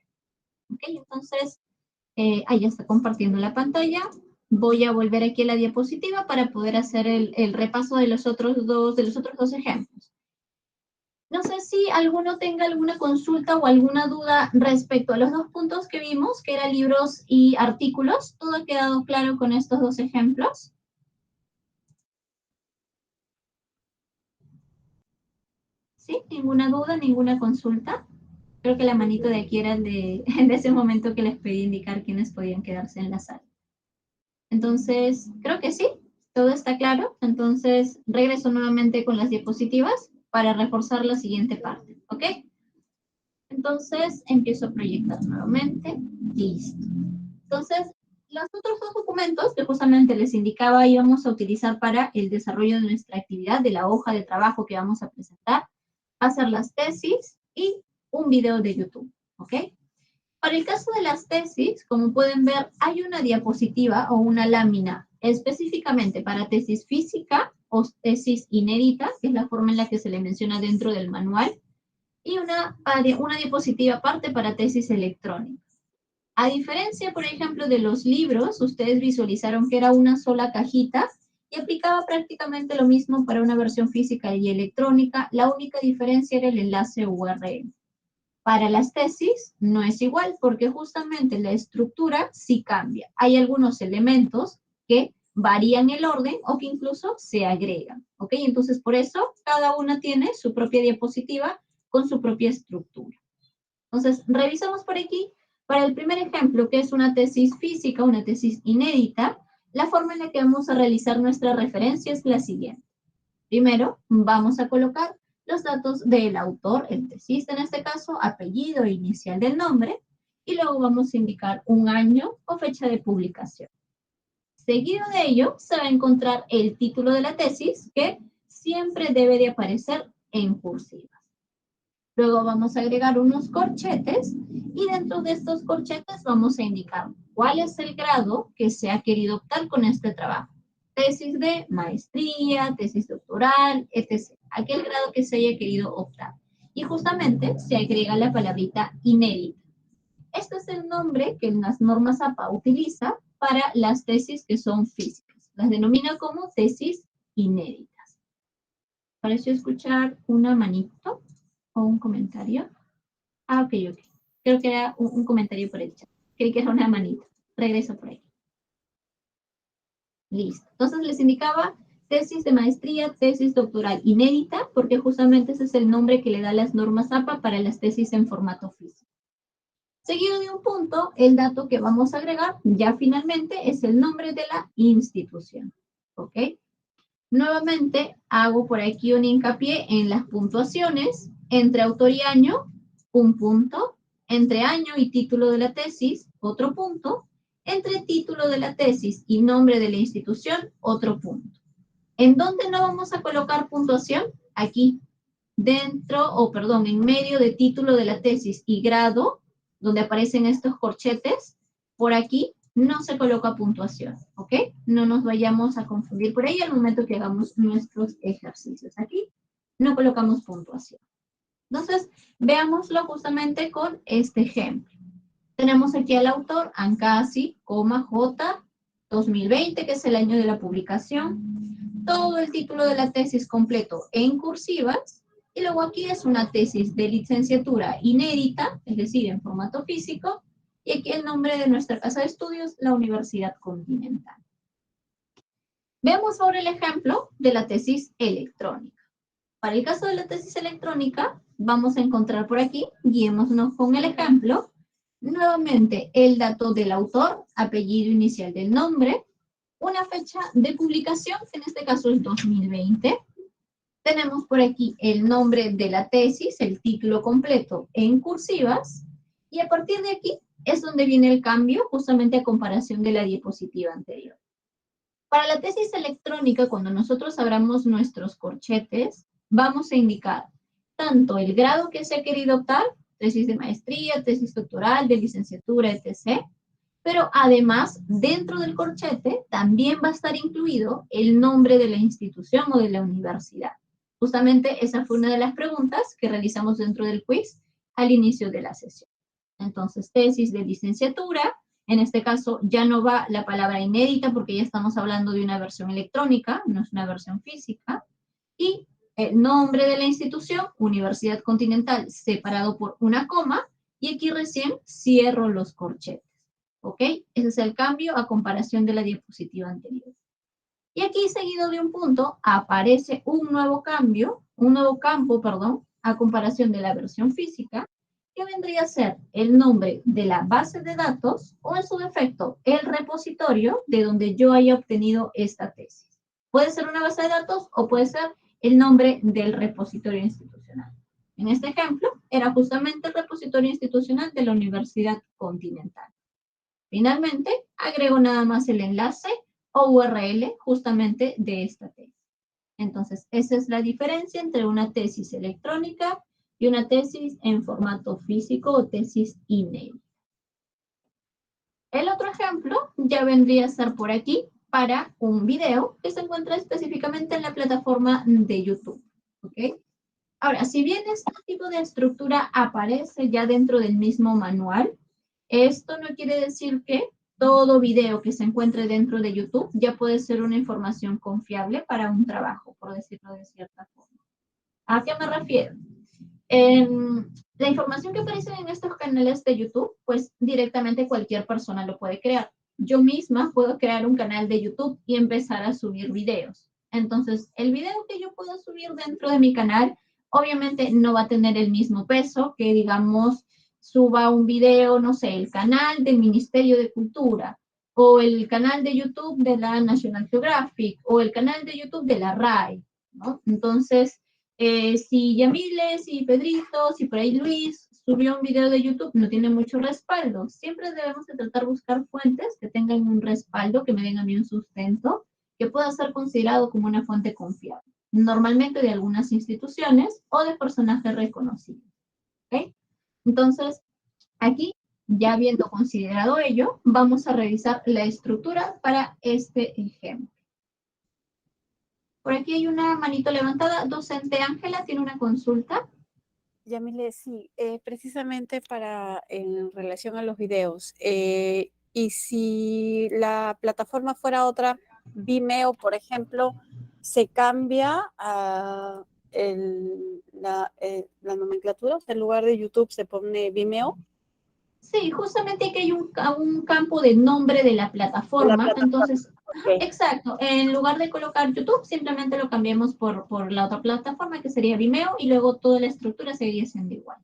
Ok, entonces, ahí ya está compartiendo la pantalla. Voy a volver aquí a la diapositiva para poder hacer el repaso de los otros dos ejemplos. No sé si alguno tenga alguna consulta o alguna duda respecto a los dos puntos que vimos, que eran libros y artículos. ¿Todo ha quedado claro con estos dos ejemplos? ¿Sí? ¿Ninguna duda, ninguna consulta? Creo que la manito de aquí era el de ese momento que les pedí indicar quiénes podían quedarse en la sala. Entonces, creo que sí, todo está claro. Entonces, regreso nuevamente con las diapositivas para reforzar la siguiente parte, ¿ok? Entonces, empiezo a proyectar nuevamente. Listo. Entonces, los otros dos documentos que justamente les indicaba íbamos a utilizar para el desarrollo de nuestra actividad, de la hoja de trabajo que vamos a presentar, hacer las tesis y un video de YouTube, ¿ok? Para el caso de las tesis, como pueden ver, hay una diapositiva o una lámina específicamente para tesis física o tesis inédita, que es la forma en la que se le menciona dentro del manual, y una diapositiva aparte para tesis electrónica. A diferencia, por ejemplo, de los libros, ustedes visualizaron que era una sola cajita y aplicaba prácticamente lo mismo para una versión física y electrónica. La única diferencia era el enlace URL. Para las tesis no es igual porque justamente la estructura sí cambia. Hay algunos elementos que varían el orden o que incluso se agregan, ¿ok? Entonces, por eso cada una tiene su propia diapositiva con su propia estructura. Entonces, revisamos por aquí. Para el primer ejemplo, que es una tesis física, una tesis inédita, la forma en la que vamos a realizar nuestra referencia es la siguiente. Primero, vamos a colocar los datos del autor, el tesista en este caso, apellido e inicial del nombre, y luego vamos a indicar un año o fecha de publicación. Seguido de ello, se va a encontrar el título de la tesis, que siempre debe de aparecer en cursiva. Luego vamos a agregar unos corchetes y dentro de estos corchetes vamos a indicar cuál es el grado que se ha querido optar con este trabajo. Tesis de maestría, tesis doctoral, etc. Aquel grado que se haya querido optar. Y justamente se agrega la palabrita inédita. Este es el nombre que las normas APA utiliza para las tesis que son físicas. Las denomina como tesis inéditas. ¿Pareció escuchar una manito? ¿O un comentario? Ah, ok. Creo que era un comentario por el chat. Creí que era una manita. Regreso por ahí. Listo. Entonces les indicaba tesis de maestría, tesis doctoral inédita, porque justamente ese es el nombre que le da las normas APA para las tesis en formato físico. Seguido de un punto, el dato que vamos a agregar ya finalmente es el nombre de la institución. ¿Ok? Nuevamente hago por aquí un hincapié en las puntuaciones. Entre autor y año, un punto. Entre año y título de la tesis, otro punto. Entre título de la tesis y nombre de la institución, otro punto. ¿En dónde no vamos a colocar puntuación? Aquí, en medio de título de la tesis y grado, donde aparecen estos corchetes, por aquí no se coloca puntuación, ¿ok? No nos vayamos a confundir por ahí al momento que hagamos nuestros ejercicios. Aquí no colocamos puntuación. Entonces, veámoslo justamente con este ejemplo. Tenemos aquí al autor, Ancasi, J, 2020, que es el año de la publicación. Todo el título de la tesis completo en cursivas. Y luego aquí es una tesis de licenciatura inédita, es decir, en formato físico. Y aquí el nombre de nuestra casa de estudios, la Universidad Continental. Veamos ahora el ejemplo de la tesis electrónica. Para el caso de la tesis electrónica, vamos a encontrar por aquí, guiémonos con el ejemplo, nuevamente el dato del autor, apellido inicial del nombre, una fecha de publicación, que en este caso es 2020. Tenemos por aquí el nombre de la tesis, el título completo en cursivas, y a partir de aquí es donde viene el cambio, justamente a comparación de la diapositiva anterior. Para la tesis electrónica, cuando nosotros abramos nuestros corchetes, vamos a indicar tanto el grado que se ha querido optar, tesis de maestría, tesis doctoral, de licenciatura, etc. Pero además, dentro del corchete, también va a estar incluido el nombre de la institución o de la universidad. Justamente esa fue una de las preguntas que realizamos dentro del quiz al inicio de la sesión. Entonces, tesis de licenciatura, en este caso ya no va la palabra inédita porque ya estamos hablando de una versión electrónica, no es una versión física, y el nombre de la institución, Universidad Continental, separado por una coma, y aquí recién cierro los corchetes. ¿Ok? Ese es el cambio a comparación de la diapositiva anterior. Y aquí, seguido de un punto, aparece un nuevo campo, a comparación de la versión física, que vendría a ser el nombre de la base de datos o, en su defecto, el repositorio de donde yo haya obtenido esta tesis. Puede ser una base de datos o puede ser el nombre del repositorio institucional. En este ejemplo, era justamente el repositorio institucional de la Universidad Continental. Finalmente, agrego nada más el enlace o URL justamente de esta tesis. Entonces, esa es la diferencia entre una tesis electrónica y una tesis en formato físico o tesis email. El otro ejemplo ya vendría a ser por aquí para un video que se encuentra específicamente en la plataforma de YouTube. ¿Ok? Ahora, si bien este tipo de estructura aparece ya dentro del mismo manual, esto no quiere decir que todo video que se encuentre dentro de YouTube ya puede ser una información confiable para un trabajo, por decirlo de cierta forma. ¿A qué me refiero? La información que aparece en estos canales de YouTube, pues directamente cualquier persona lo puede crear. Yo misma puedo crear un canal de YouTube y empezar a subir videos. Entonces, el video que yo puedo subir dentro de mi canal, obviamente no va a tener el mismo peso que, digamos, suba un video, no sé, el canal del Ministerio de Cultura, o el canal de YouTube de la National Geographic, o el canal de YouTube de la RAI, ¿no? Entonces, si Yamile, si Pedrito, si por ahí Luis subió un video de YouTube, no tiene mucho respaldo. Siempre debemos de tratar de buscar fuentes que tengan un respaldo, que me den a mí un sustento, que pueda ser considerado como una fuente confiable. Normalmente de algunas instituciones o de personajes reconocidos. ¿Ok? Entonces, aquí, ya habiendo considerado ello, vamos a revisar la estructura para este ejemplo. Por aquí hay una manito levantada. Docente Ángela, ¿tiene una consulta? Yamile, sí, precisamente en relación a los videos. Y si la plataforma fuera otra, Vimeo, por ejemplo, ¿se cambia la nomenclatura? O sea, en lugar de YouTube se pone Vimeo. Sí, justamente aquí hay un campo de nombre de la plataforma. Entonces, Exacto. En lugar de colocar YouTube, simplemente lo cambiamos por la otra plataforma, que sería Vimeo, y luego toda la estructura seguiría siendo igual.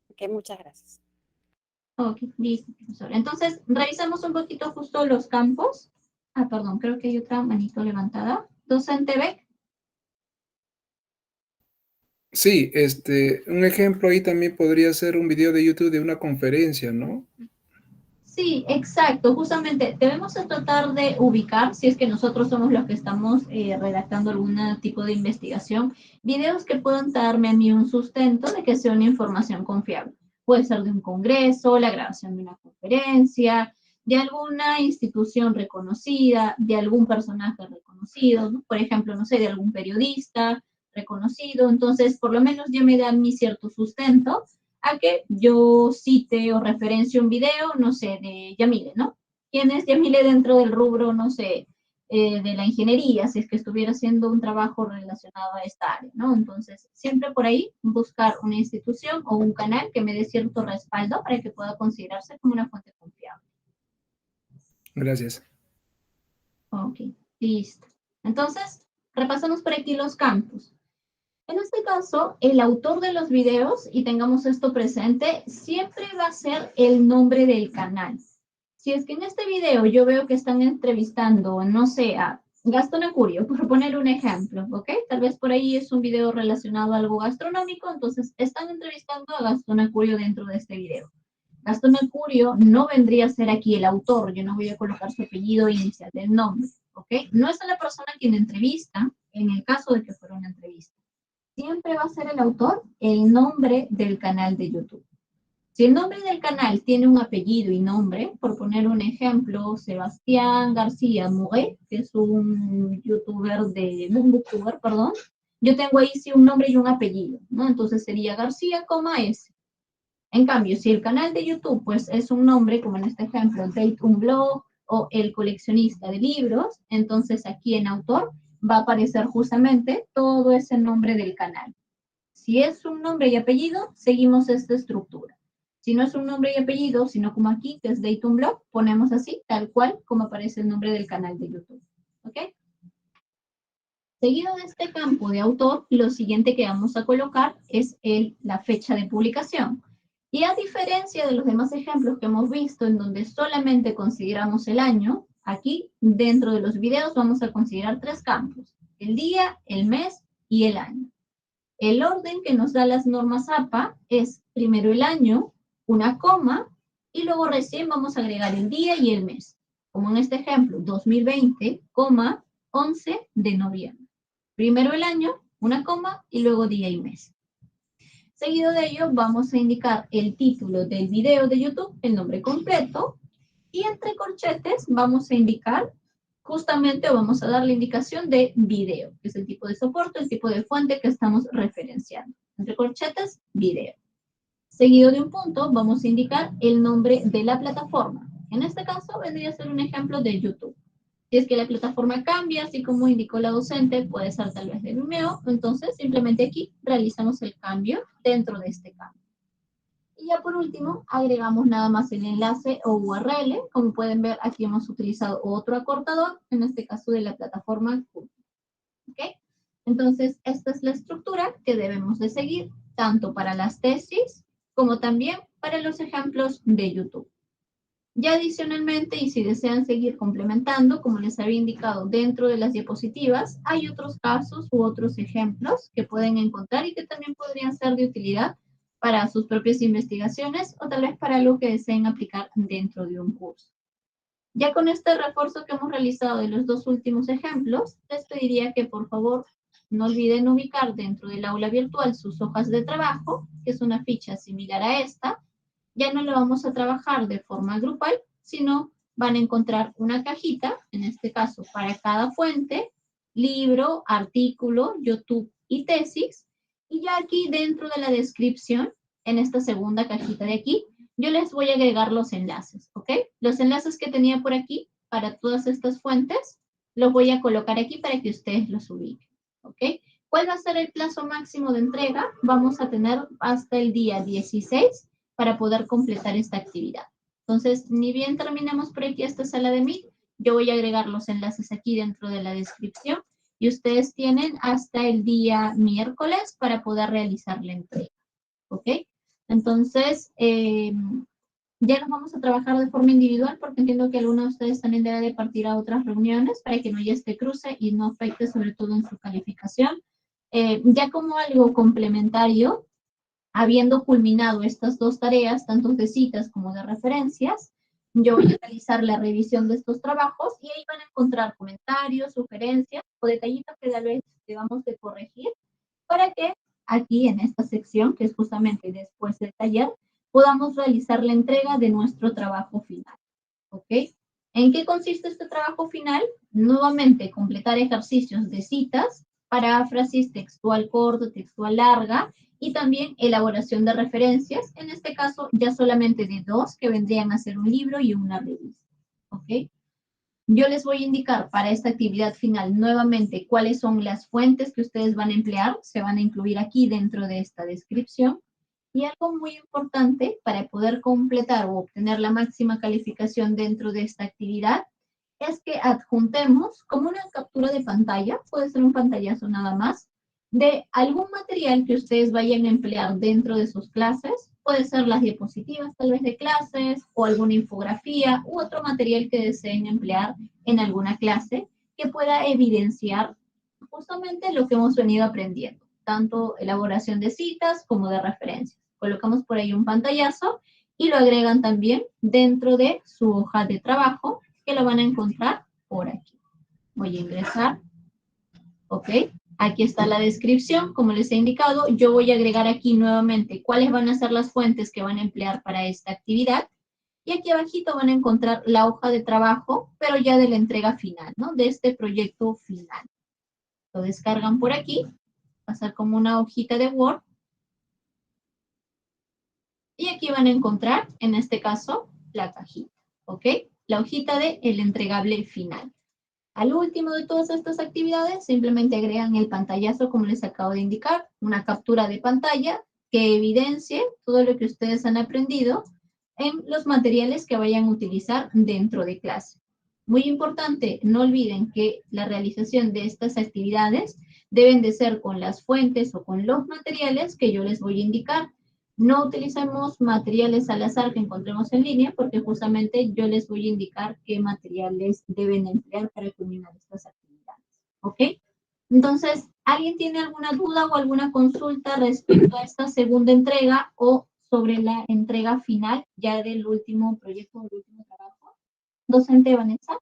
Ok, muchas gracias. Ok, listo, profesor. Entonces, revisamos un poquito justo los campos. Ah, perdón, creo que hay otra manito levantada. Docente Beck. Sí, un ejemplo ahí también podría ser un video de YouTube de una conferencia, ¿no? Sí, exacto. Justamente debemos de tratar de ubicar, si es que nosotros somos los que estamos redactando algún tipo de investigación, videos que puedan darme a mí un sustento de que sea una información confiable. Puede ser de un congreso, la grabación de una conferencia, de alguna institución reconocida, de algún personaje reconocido, ¿no? Por ejemplo, no sé, de algún periodista reconocido. Entonces, por lo menos ya me da mi cierto sustento a que yo cite o referencie un video, no sé, de Yamile, ¿no? ¿Quién es Yamile dentro del rubro, no sé, de la ingeniería, si es que estuviera haciendo un trabajo relacionado a esta área, ¿no? Entonces, siempre por ahí buscar una institución o un canal que me dé cierto respaldo para que pueda considerarse como una fuente confiable. Gracias. Ok, listo. Entonces, repasamos por aquí los campos. En este caso, el autor de los videos, y tengamos esto presente, siempre va a ser el nombre del canal. Si es que en este video yo veo que están entrevistando, no sé, a Gastón Acurio, por poner un ejemplo, ¿ok? Tal vez por ahí es un video relacionado a algo gastronómico, entonces están entrevistando a Gastón Acurio dentro de este video. Gastón Acurio no vendría a ser aquí el autor, yo no voy a colocar su apellido inicial del nombre, ¿ok? No es la persona quien entrevista, en el caso de que fuera una entrevista. Siempre va a ser el autor el nombre del canal de YouTube. Si el nombre del canal tiene un apellido y nombre, por poner un ejemplo, Sebastián García Muguet, que es un booktuber, perdón, yo tengo ahí sí un nombre y un apellido, ¿no? Entonces sería García, S. En cambio, si el canal de YouTube, pues, es un nombre, como en este ejemplo, Date un blog o El coleccionista de libros, entonces aquí en autor va a aparecer justamente todo ese nombre del canal. Si es un nombre y apellido, seguimos esta estructura. Si no es un nombre y apellido, sino como aquí, que es Date un blog, ponemos así, tal cual como aparece el nombre del canal de YouTube. ¿Ok? Seguido de este campo de autor, lo siguiente que vamos a colocar es la fecha de publicación. Y a diferencia de los demás ejemplos que hemos visto, en donde solamente consideramos el año, aquí dentro de los videos vamos a considerar tres campos: el día, el mes y el año. El orden que nos da las normas APA es primero el año, una coma, y luego recién vamos a agregar el día y el mes. Como en este ejemplo, 2020, 11 de noviembre. Primero el año, una coma, y luego día y mes. Seguido de ello, vamos a indicar el título del video de YouTube, el nombre completo, y entre corchetes vamos a indicar justamente, o vamos a dar la indicación de video, que es el tipo de soporte, el tipo de fuente que estamos referenciando. Entre corchetes, video. Seguido de un punto, vamos a indicar el nombre de la plataforma. En este caso, vendría a ser un ejemplo de YouTube. Si es que la plataforma cambia, así como indicó la docente, puede ser tal vez de Vimeo, entonces simplemente aquí realizamos el cambio dentro de este cambio. Y ya por último, agregamos nada más el enlace o URL. Como pueden ver, aquí hemos utilizado otro acortador, en este caso de la plataforma Q. ¿Ok? Entonces, esta es la estructura que debemos de seguir, tanto para las tesis como también para los ejemplos de YouTube. Ya adicionalmente, y si desean seguir complementando, como les había indicado dentro de las diapositivas, hay otros casos u otros ejemplos que pueden encontrar y que también podrían ser de utilidad para sus propias investigaciones o tal vez para algo que deseen aplicar dentro de un curso. Ya con este refuerzo que hemos realizado de los dos últimos ejemplos, les pediría que por favor no olviden ubicar dentro del aula virtual sus hojas de trabajo, que es una ficha similar a esta. Ya no lo vamos a trabajar de forma grupal, sino van a encontrar una cajita, en este caso para cada fuente, libro, artículo, YouTube y tesis. Y ya aquí dentro de la descripción, en esta segunda cajita de aquí, yo les voy a agregar los enlaces, ¿ok? Los enlaces que tenía por aquí para todas estas fuentes, los voy a colocar aquí para que ustedes los ubiquen, ¿ok? ¿Cuál va a ser el plazo máximo de entrega? Vamos a tener hasta el día 16 para poder completar esta actividad. Entonces, ni bien terminemos por aquí esta sala de Meet, Yo voy a agregar los enlaces aquí dentro de la descripción y ustedes tienen hasta el día miércoles para poder realizar la entrega. ¿Ok? Entonces, ya nos vamos a trabajar de forma individual porque entiendo que algunos de ustedes también deben de partir a otras reuniones para que no haya este cruce y no afecte sobre todo en su calificación. Ya como algo complementario, habiendo culminado estas dos tareas, tanto de citas como de referencias, yo voy a realizar la revisión de estos trabajos y ahí van a encontrar comentarios, sugerencias o detallitos que tal vez debamos de corregir para que aquí en esta sección, que es justamente después del taller, podamos realizar la entrega de nuestro trabajo final. ¿Ok? ¿En qué consiste este trabajo final? Nuevamente, completar ejercicios de citas, paráfrasis, textual corto, textual larga, y también elaboración de referencias, en este caso ya solamente de 2, que vendrían a ser un libro y una revista. ¿Ok? Yo les voy a indicar para esta actividad final nuevamente cuáles son las fuentes que ustedes van a emplear, se van a incluir aquí dentro de esta descripción. Y algo muy importante para poder completar o obtener la máxima calificación dentro de esta actividad es que adjuntemos como una captura de pantalla, puede ser un pantallazo nada más, de algún material que ustedes vayan a emplear dentro de sus clases. Puede ser las diapositivas tal vez de clases o alguna infografía u otro material que deseen emplear en alguna clase que pueda evidenciar justamente lo que hemos venido aprendiendo, tanto elaboración de citas como de referencias. Colocamos por ahí un pantallazo y lo agregan también dentro de su hoja de trabajo, que lo van a encontrar por aquí. Voy a ingresar. ¿Ok? Aquí está la descripción, como les he indicado. Yo voy a agregar aquí nuevamente cuáles van a ser las fuentes que van a emplear para esta actividad. Y aquí abajito van a encontrar la hoja de trabajo, pero ya de la entrega final, ¿no? De este proyecto final. Lo descargan por aquí, pasar como una hojita de Word. Y aquí van a encontrar, en este caso, la cajita, ¿ok? La hojita de el entregable final. Al último de todas estas actividades, simplemente agregan el pantallazo, como les acabo de indicar, una captura de pantalla que evidencie todo lo que ustedes han aprendido en los materiales que vayan a utilizar dentro de clase. Muy importante, no olviden que la realización de estas actividades deben de ser con las fuentes o con los materiales que yo les voy a indicar. No utilicemos materiales al azar que encontremos en línea porque justamente yo les voy a indicar qué materiales deben emplear para culminar estas actividades. ¿Ok? Entonces, ¿alguien tiene alguna duda o alguna consulta respecto a esta segunda entrega o sobre la entrega final ya del último proyecto, del último trabajo? Docente Vanessa.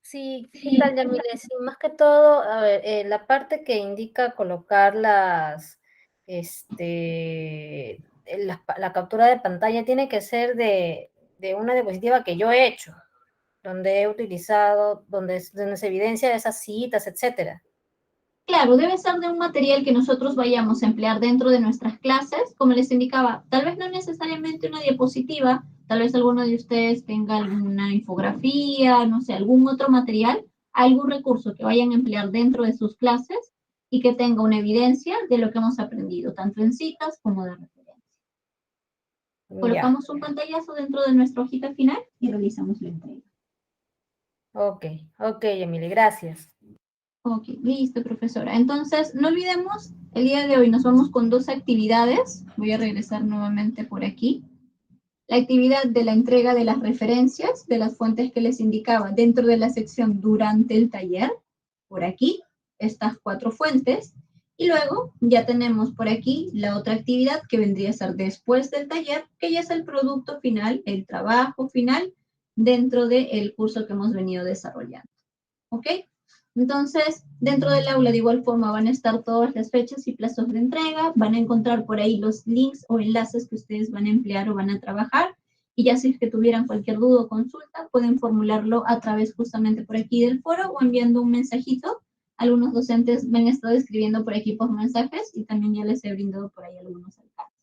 Sí, ¿qué tal, Yamile? Sí, más que todo, a ver, la parte que indica colocar la captura de pantalla tiene que ser de una diapositiva que yo he hecho, donde he utilizado, donde se evidencia esas citas, etcétera. Claro, debe ser de un material que nosotros vayamos a emplear dentro de nuestras clases, como les indicaba, tal vez no necesariamente una diapositiva, tal vez alguno de ustedes tenga alguna infografía, no sé, algún otro material, algún recurso que vayan a emplear dentro de sus clases y que tenga una evidencia de lo que hemos aprendido, tanto en citas como de referencia. Colocamos un pantallazo dentro de nuestra hojita final y realizamos la entrega. Ok, Emily, gracias. Ok, listo, profesora. Entonces, no olvidemos, el día de hoy nos vamos con 2 actividades. Voy a regresar nuevamente por aquí. La actividad de la entrega de las referencias, de las fuentes que les indicaba dentro de la sección durante el taller. Por aquí, estas 4 fuentes. Y luego ya tenemos por aquí la otra actividad que vendría a ser después del taller, que ya es el producto final, el trabajo final dentro del curso que hemos venido desarrollando. ¿Ok? Entonces, dentro del aula de igual forma van a estar todas las fechas y plazos de entrega, van a encontrar por ahí los links o enlaces que ustedes van a emplear o van a trabajar, y ya si es que tuvieran cualquier duda o consulta, pueden formularlo a través justamente por aquí del foro o enviando un mensajito. Algunos docentes me han estado escribiendo por aquí por mensajes y también ya les he brindado por ahí algunos alcances.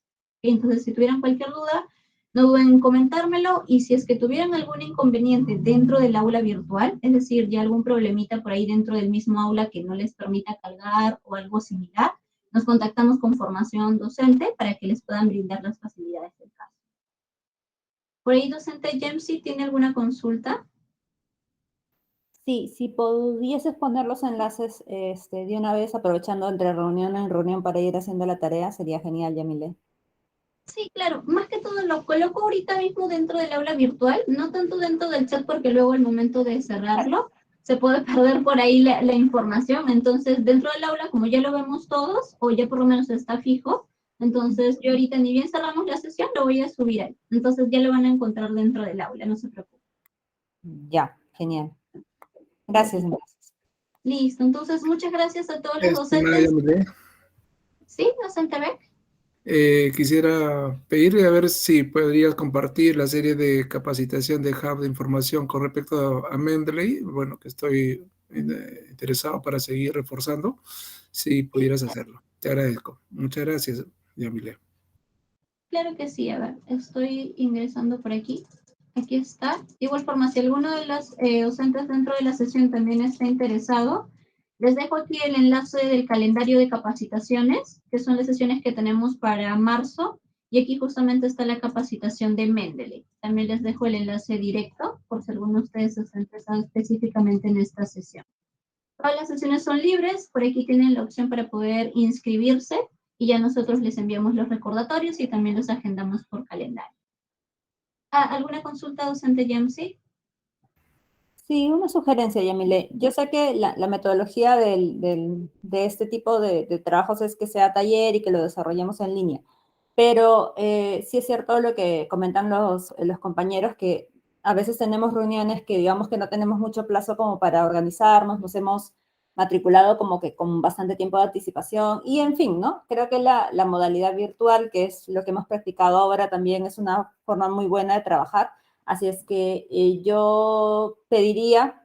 Entonces, si tuvieran cualquier duda, no duden en comentármelo, y si es que tuvieran algún inconveniente dentro del aula virtual, es decir, ya algún problemita por ahí dentro del mismo aula que no les permita cargar o algo similar, nos contactamos con formación docente para que les puedan brindar las facilidades del caso. Por ahí, docente Jamsi, ¿tiene alguna consulta? Sí, si pudieses poner los enlaces de una vez, aprovechando entre reunión en reunión para ir haciendo la tarea, sería genial, Yamile. Sí, claro, más que todo lo coloco ahorita mismo dentro del aula virtual, no tanto dentro del chat porque luego al momento de cerrarlo se puede perder por ahí la información. Entonces, dentro del aula, como ya lo vemos todos, o ya por lo menos está fijo, entonces yo ahorita ni bien cerramos la sesión, lo voy a subir ahí. Entonces ya lo van a encontrar dentro del aula, no se preocupen. Ya, genial. Gracias. Listo, entonces muchas gracias a todos los Estimada docentes. Yamile, ¿Sí, docente Beck? quisiera pedirle a ver si podrías compartir la serie de capacitación de Hub de Información con respecto a Mendeley. Bueno, que estoy interesado para seguir reforzando, si pudieras hacerlo. Te agradezco. Muchas gracias, Yamile. Claro que sí, a ver, estoy ingresando por aquí. Aquí está. De igual forma, si alguno de los docentes dentro de la sesión también está interesado, les dejo aquí el enlace del calendario de capacitaciones, que son las sesiones que tenemos para marzo, y aquí justamente está la capacitación de Mendeley. También les dejo el enlace directo, por si alguno de ustedes está interesado específicamente en esta sesión. Todas las sesiones son libres, por aquí tienen la opción para poder inscribirse, y ya nosotros les enviamos los recordatorios y también los agendamos por calendario. ¿Alguna consulta, docente Yamsi? Sí, una sugerencia, Yamile. Yo sé que la metodología de este tipo de trabajos es que sea taller y que lo desarrollemos en línea, pero sí es cierto lo que comentan los compañeros, que a veces tenemos reuniones que digamos que no tenemos mucho plazo como para organizarnos, nos hemos matriculado como que con bastante tiempo de anticipación y en fin, ¿no? Creo que la modalidad virtual, que es lo que hemos practicado ahora, también es una forma muy buena de trabajar. Así es que yo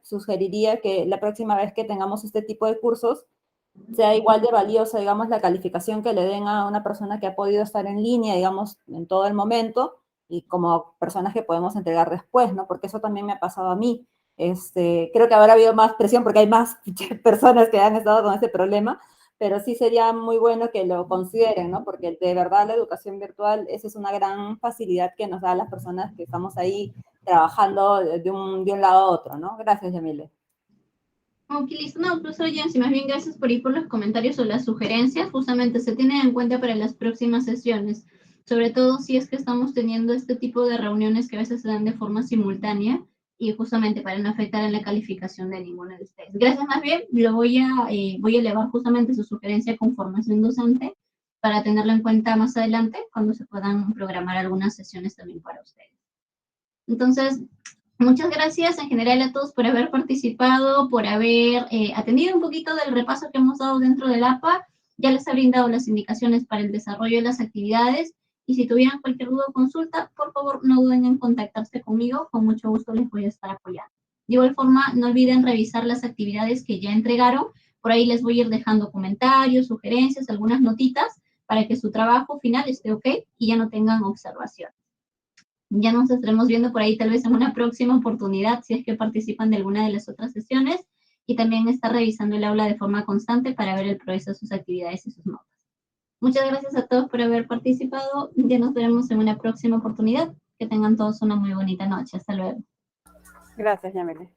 sugeriría que la próxima vez que tengamos este tipo de cursos sea igual de valiosa, digamos, la calificación que le den a una persona que ha podido estar en línea, digamos, en todo el momento, y como personas que podemos entregar después, ¿no? Porque eso también me ha pasado a mí. Creo que habrá habido más presión porque hay más personas que han estado con este problema, pero sí sería muy bueno que lo consideren, ¿no? Porque de verdad la educación virtual, esa es una gran facilidad que nos da a las personas que estamos ahí trabajando de un lado a otro, ¿no? Gracias, Yamile. Ok, listo. No, profesor Yancy, más bien gracias por ir por los comentarios o las sugerencias. Justamente se tienen en cuenta para las próximas sesiones, sobre todo si es que estamos teniendo este tipo de reuniones que a veces se dan de forma simultánea y justamente para no afectar en la calificación de ninguno de ustedes. Gracias, más bien, voy a elevar justamente su sugerencia con formación docente para tenerlo en cuenta más adelante cuando se puedan programar algunas sesiones también para ustedes. Entonces, muchas gracias en general a todos por haber participado, por haber atendido un poquito del repaso que hemos dado dentro del APA. Ya les he brindado las indicaciones para el desarrollo de las actividades y si tuvieran cualquier duda o consulta, por favor no duden en contactarse conmigo, con mucho gusto les voy a estar apoyando. De igual forma, no olviden revisar las actividades que ya entregaron, por ahí les voy a ir dejando comentarios, sugerencias, algunas notitas para que su trabajo final esté ok y ya no tengan observaciones. Ya nos estaremos viendo por ahí tal vez en una próxima oportunidad si es que participan de alguna de las otras sesiones y también estar revisando el aula de forma constante para ver el progreso de sus actividades y sus notas. Muchas gracias a todos por haber participado. Ya nos veremos en una próxima oportunidad. Que tengan todos una muy bonita noche. Hasta luego. Gracias, Yamile.